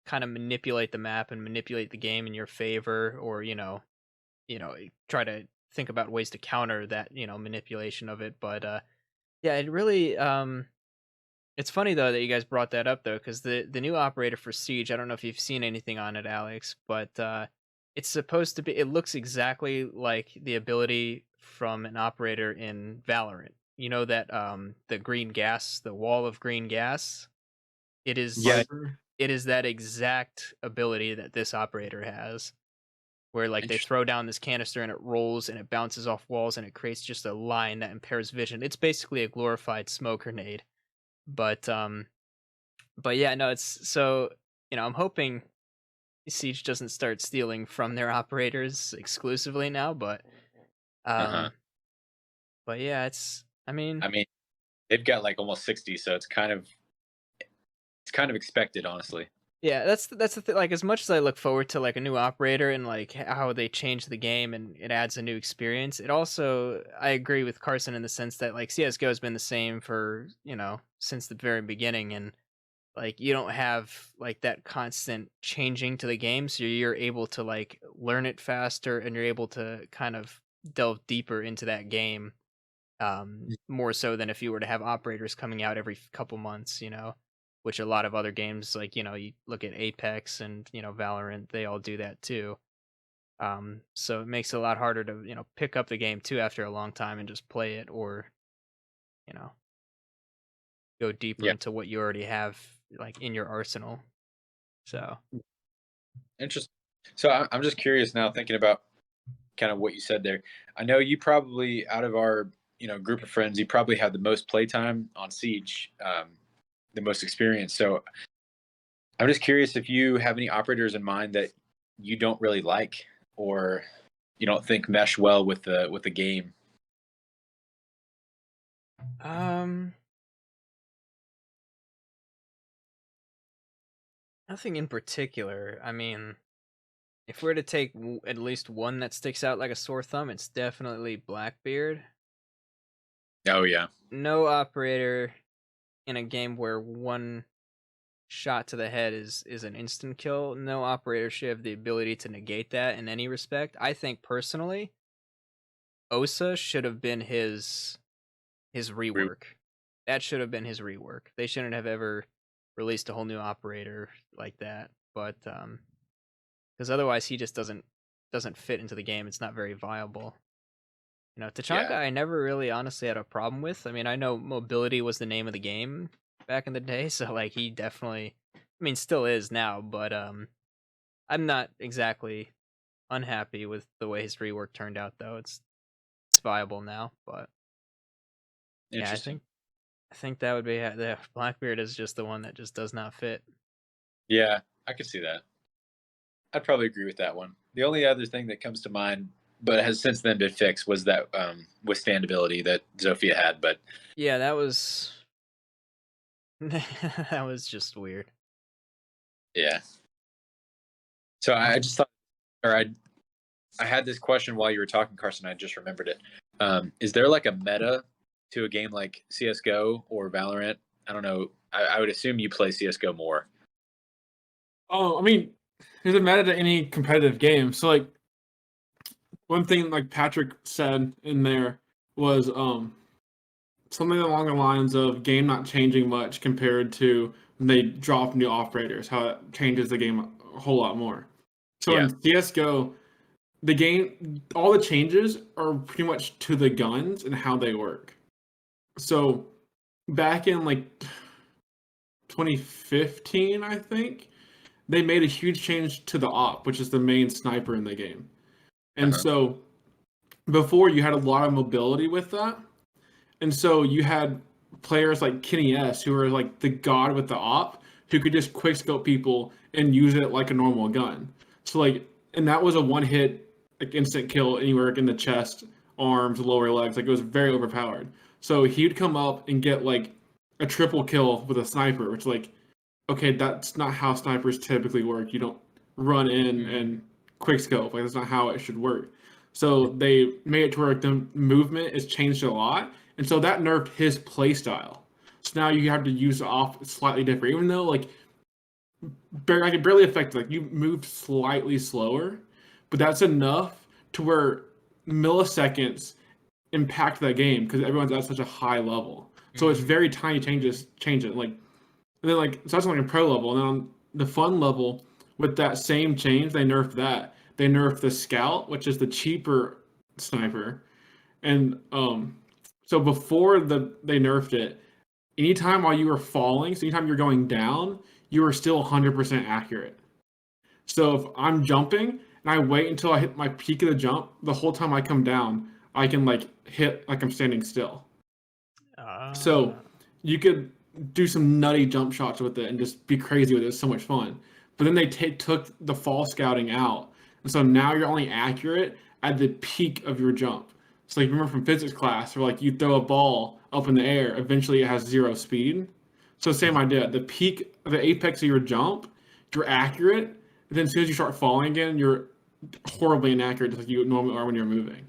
kind of manipulate the map and manipulate the game in your favor, or try to think about ways to counter that manipulation of it. But yeah, it really it's funny though that you guys brought that up though, because the new operator for Siege, I don't know if you've seen anything on it, Alex, but it's supposed to be. It looks exactly like the ability from an operator in Valorant. You know that the green gas, the wall of green gas. It is Viper. it is that exact ability that this operator has, where like they throw down this canister and it rolls and it bounces off walls and it creates just a line that impairs vision. It's basically a glorified smoke grenade. But yeah, no, it's so I'm hoping Siege doesn't start stealing from their operators exclusively now, but but yeah, I mean they've got like almost 60, so it's kind of expected, honestly. yeah, that's the thing. Like, as much as I look forward to like a new operator and like how they change the game and it adds a new experience, it also, I agree with Carson in the sense that like CS:GO has been the same for since the very beginning, and like you don't have like that constant changing to the game, so you're able to like learn it faster, and you're able to kind of delve deeper into that game, more so than if you were to have operators coming out every couple months, which a lot of other games, like, you look at Apex and, Valorant, they all do that too. So it makes it a lot harder to, pick up the game too after a long time and just play it, or, you know, go deeper Yeah. into what you already have like in your arsenal. So Interesting. So I'm just curious now, thinking about kind of what you said there. I know you probably, out of our group of friends, you probably had the most playtime on Siege, the most experience. So I'm just curious if you have any operators in mind that you don't really like, or you don't think mesh well with the game. nothing in particular. I mean, if we're to take at least one that sticks out like a sore thumb, it's definitely Blackbeard. Oh yeah. No operator in a game where one shot to the head is an instant kill. No operator should have the ability to negate that in any respect. I think personally, Osa should have been his rework. That should have been his rework. They shouldn't have ever released a whole new operator like that. But because otherwise he just doesn't fit into the game. It's not very viable. Tachanka, Yeah. I never really honestly had a problem with. I mean, I know mobility was the name of the game back in the day, so like he definitely, I mean, still is now, but I'm not exactly unhappy with the way his rework turned out, though. It's viable now, but yeah, Interesting. I think that would be the Blackbeard is just the one that just does not fit. Yeah, I could see that. I'd probably agree with that one. The only other thing that comes to mind, but has since then been fixed, was that withstandability that Zofia had. But yeah, that was that was just weird. yeah. So I just thought, or I had this question while you were talking, Carson. I just remembered it. Is there like a meta to a game like CS:GO or Valorant? I don't know. I would assume you play CS:GO more. Oh, I mean, there's a meta to any competitive game. So, like, one thing like Patrick said in there was something along the lines of game not changing much compared to when they drop new operators, how it changes the game a whole lot more. So in CS:GO, the game, all the changes are pretty much to the guns and how they work. So back in like 2015, I think, they made a huge change to the op, which is the main sniper in the game. And so before, you had a lot of mobility with that. And so you had players like Kenny S, who were like the god with the op, who could just quick scope people and use it like a normal gun. So like, and that was a one hit, like instant kill anywhere in the chest, arms, lower legs. Like it was very overpowered. So he'd come up and get like a triple kill with a sniper, which like, okay, that's not how snipers typically work. You don't run in and quick scope. Like that's not how it should work. So they made it to where the movement is changed a lot. And so that nerfed his play style. So now you have to use the off slightly different, even though like it barely affected. Like you moved slightly slower, but that's enough to where milliseconds impact that game because everyone's at such a high level. So it's very tiny changes change it. Like and then like so that's like a pro level. And then on the fun level, with that same change, they nerfed that. They nerfed the scout, which is the cheaper sniper, and so before they nerfed it, anytime while you were falling, so anytime you're going down, you were still 100% accurate. So if I'm jumping and I wait until I hit my peak of the jump, the whole time I come down, I can like hit like I'm standing still. So you could do some nutty jump shots with it and just be crazy with it. It's so much fun. But then they took the fall scouting out. And so now you're only accurate at the peak of your jump. So like remember from physics class where like you throw a ball up in the air, eventually it has 0 speed. So same idea. The peak, the apex of your jump, you're accurate. And then as soon as you start falling again, you're horribly inaccurate just like you normally are when you're moving.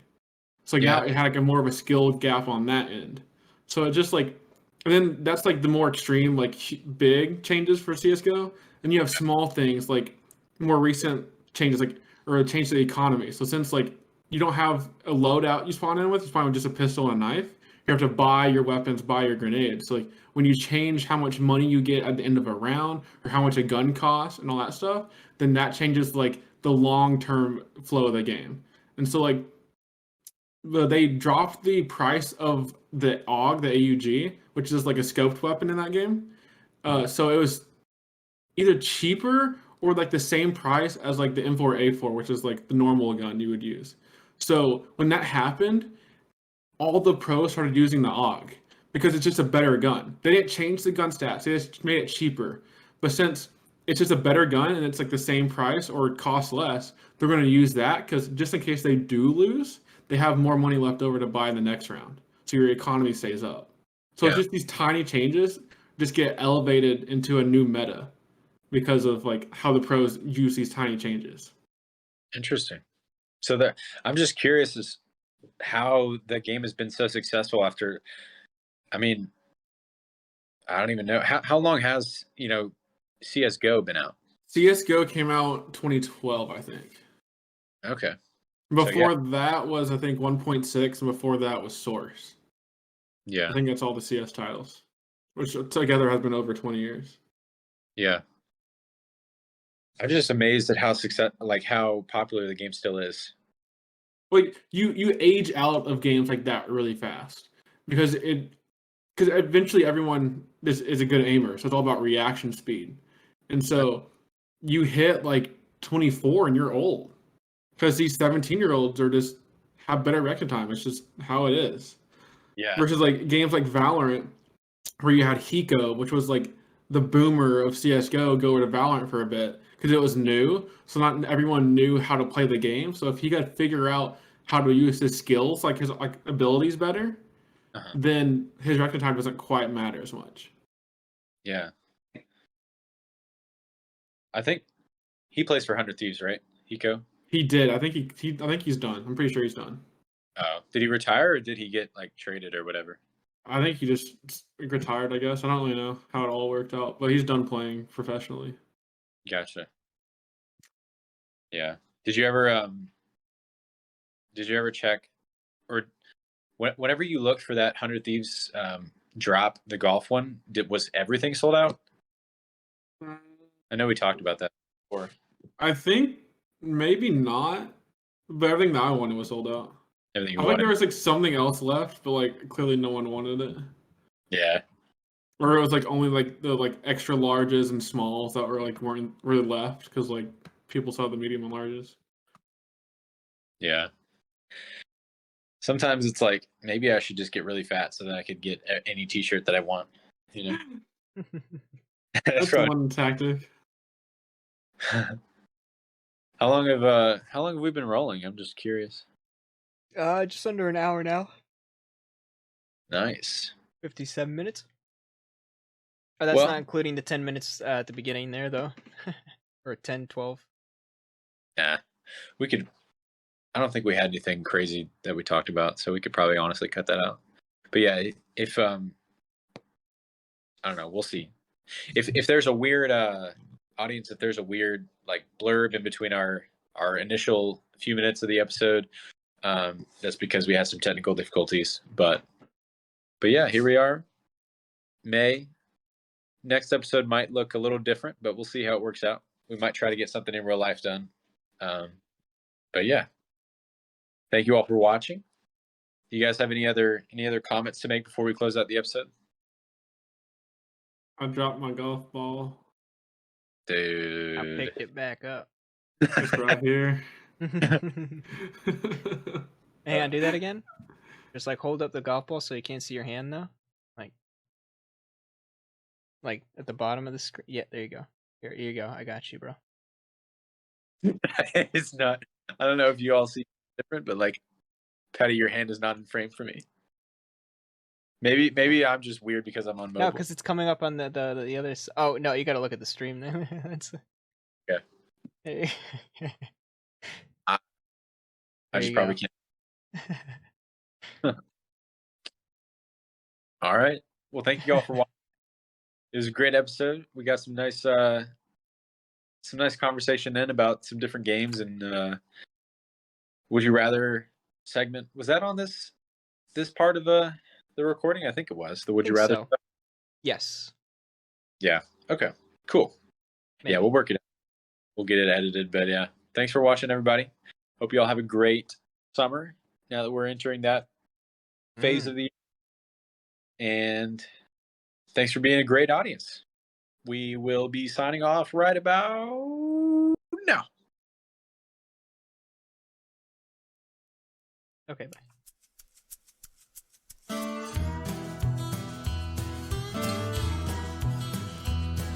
So now it had like a more of a skill gap on that end. So it just like And then that's like the more extreme, like big changes for CS:GO. And you have small things like more recent changes, like or a change to the economy. So since like you don't have a loadout you spawn in with, you spawn with just a pistol and a knife. You have to buy your weapons, buy your grenades. So like when you change how much money you get at the end of a round, or how much a gun costs, and all that stuff, then that changes like the long-term flow of the game. And so like they dropped the price of the AUG, the AUG, which is like a scoped weapon in that game. So it was either cheaper or like the same price as like the M4A4, which is like the normal gun you would use. So when that happened, all the pros started using the AUG because it's just a better gun. They didn't change the gun stats; they just made it cheaper. But since it's just a better gun and it's like the same price or it costs less, they're going to use that because just in case they do lose, they have more money left over to buy in the next round. So your economy stays up. So it's just these tiny changes just get elevated into a new meta because of like how the pros use these tiny changes. Interesting. So that I'm just curious as how the game has been so successful after. I mean, I don't even know how long has CS:GO been out. CS:GO came out 2012, I think. Okay. Before that was I think 1.6, and before that was Source. Yeah. I think that's all the CS titles, which together has been over 20 years. Yeah. I'm just amazed at how popular the game still is. Like you age out of games like that really fast because eventually everyone is a good aimer, so it's all about reaction speed. And so you hit like 24 and you're old because these 17-year-olds are just have better reaction time. It's just how it is. Yeah. Versus like games like Valorant, where you had Hiko, which was like the boomer of CS:GO, go to Valorant for a bit because it was new. So not everyone knew how to play the game. So if he could figure out how to use his skills, like his abilities better, then his reaction time doesn't quite matter as much. Yeah. I think he plays for 100 Thieves, right? Hiko? He did. I think I think he's done. I'm pretty sure he's done. Oh, did he retire or did he get like traded or whatever? I think he just retired, I guess. I don't really know how it all worked out, but he's done playing professionally. Gotcha. Yeah. Did you ever check or whenever you looked for that 100 Thieves drop, the golf one, was everything sold out? I know we talked about that before. I think maybe not, but everything that I wanted was sold out. Everything you I think there wanted. was like something else left, but like clearly no one wanted it. Yeah. Or it was like only like the like extra larges and smalls that were like weren't really left because like people saw the medium and larges. Yeah. Sometimes it's like maybe I should just get really fat so that I could get any T-shirt that I want. You know. That's one tactic. How long have we been rolling? I'm just curious. Just under an hour now. Nice. 57 minutes. Oh, that's not including the 10 minutes at the beginning there, though. Or 10, 12. Yeah. We could... I don't think we had anything crazy that we talked about, so we could probably honestly cut that out. But yeah, if... I don't know. We'll see. If there's a weird... audience, if there's a weird like blurb in between our initial few minutes of the episode, that's because we had some technical difficulties. But yeah, here we are. May. Next episode might look a little different, but we'll see how it works out. We might try to get something in real life done. But yeah, thank you all for watching. Do you guys have any other comments to make before we close out the episode? I dropped my golf ball. Dude, I picked it back up. It's right here. Hang on, do that again. Just like hold up the golf ball so you can't see your hand now. Like at the bottom of the screen. Yeah, there you go. Here you go. I got you, bro. It's not. I don't know if you all see different, but like, Patty, your hand is not in frame for me. Maybe I'm just weird because I'm on mobile. No, because it's coming up on the other. Oh no, you got to look at the stream. That's okay. I just probably can't. All right. Well, thank you all for watching. It was a great episode. We got some nice conversation in about some different games and would you rather segment. Was that on this part of the recording? I think it was. The would you Think rather. so. Yes. Yeah. Okay. Cool. Maybe. Yeah, we'll work it out. We'll get it edited. But yeah, thanks for watching, everybody. Hope you all have a great summer now that we're entering that phase of the year. And thanks for being a great audience. We will be signing off right about now. Okay, bye.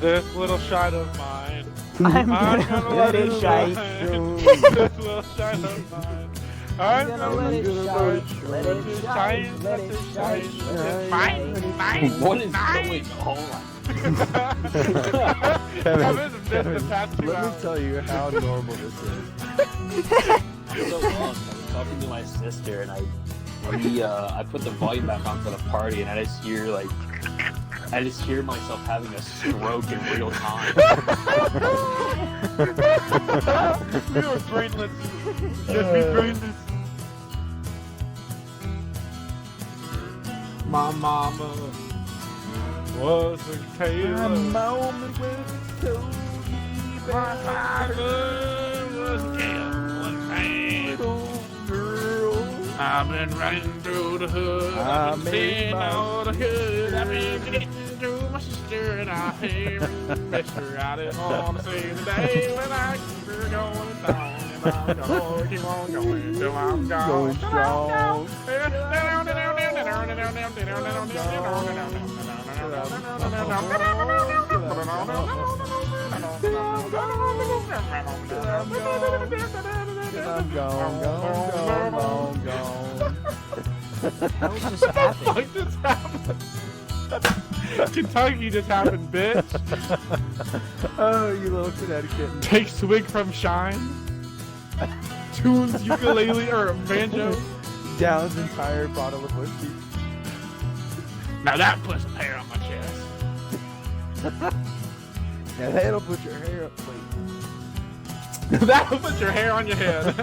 This little shite of mine. I'm gonna let it shine. This little shite of mine. I'm gonna let it shine. Let it shine. Let it shine. Mine. What is Mine. going on? Kevin, the past 2 Let me hours. tell you how normal this is. So long. I was talking to my sister, and I put the volume back on for the party, and I just hear myself having a stroke in real time. We were brainless. Just be brainless. My mama was a tailor. My father was a I've been running through the hood. I've been seeing all the good. I've been getting through my sister and I ain't miss her. I didn't want to see the day when I keep her going down. And I'm gonna keep on going till I'm gone. Going strong. I'm gone. What just happened? What just happened? Kentucky just happened, bitch. Oh, you little Connecticut. Take swig from shine. Tunes ukulele or banjo. Down's entire bottle of whiskey. Now that puts some hair on my chest. Yeah, that'll put your hair up. Wait. That'll put your hair on your head.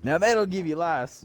Now that'll give you lice.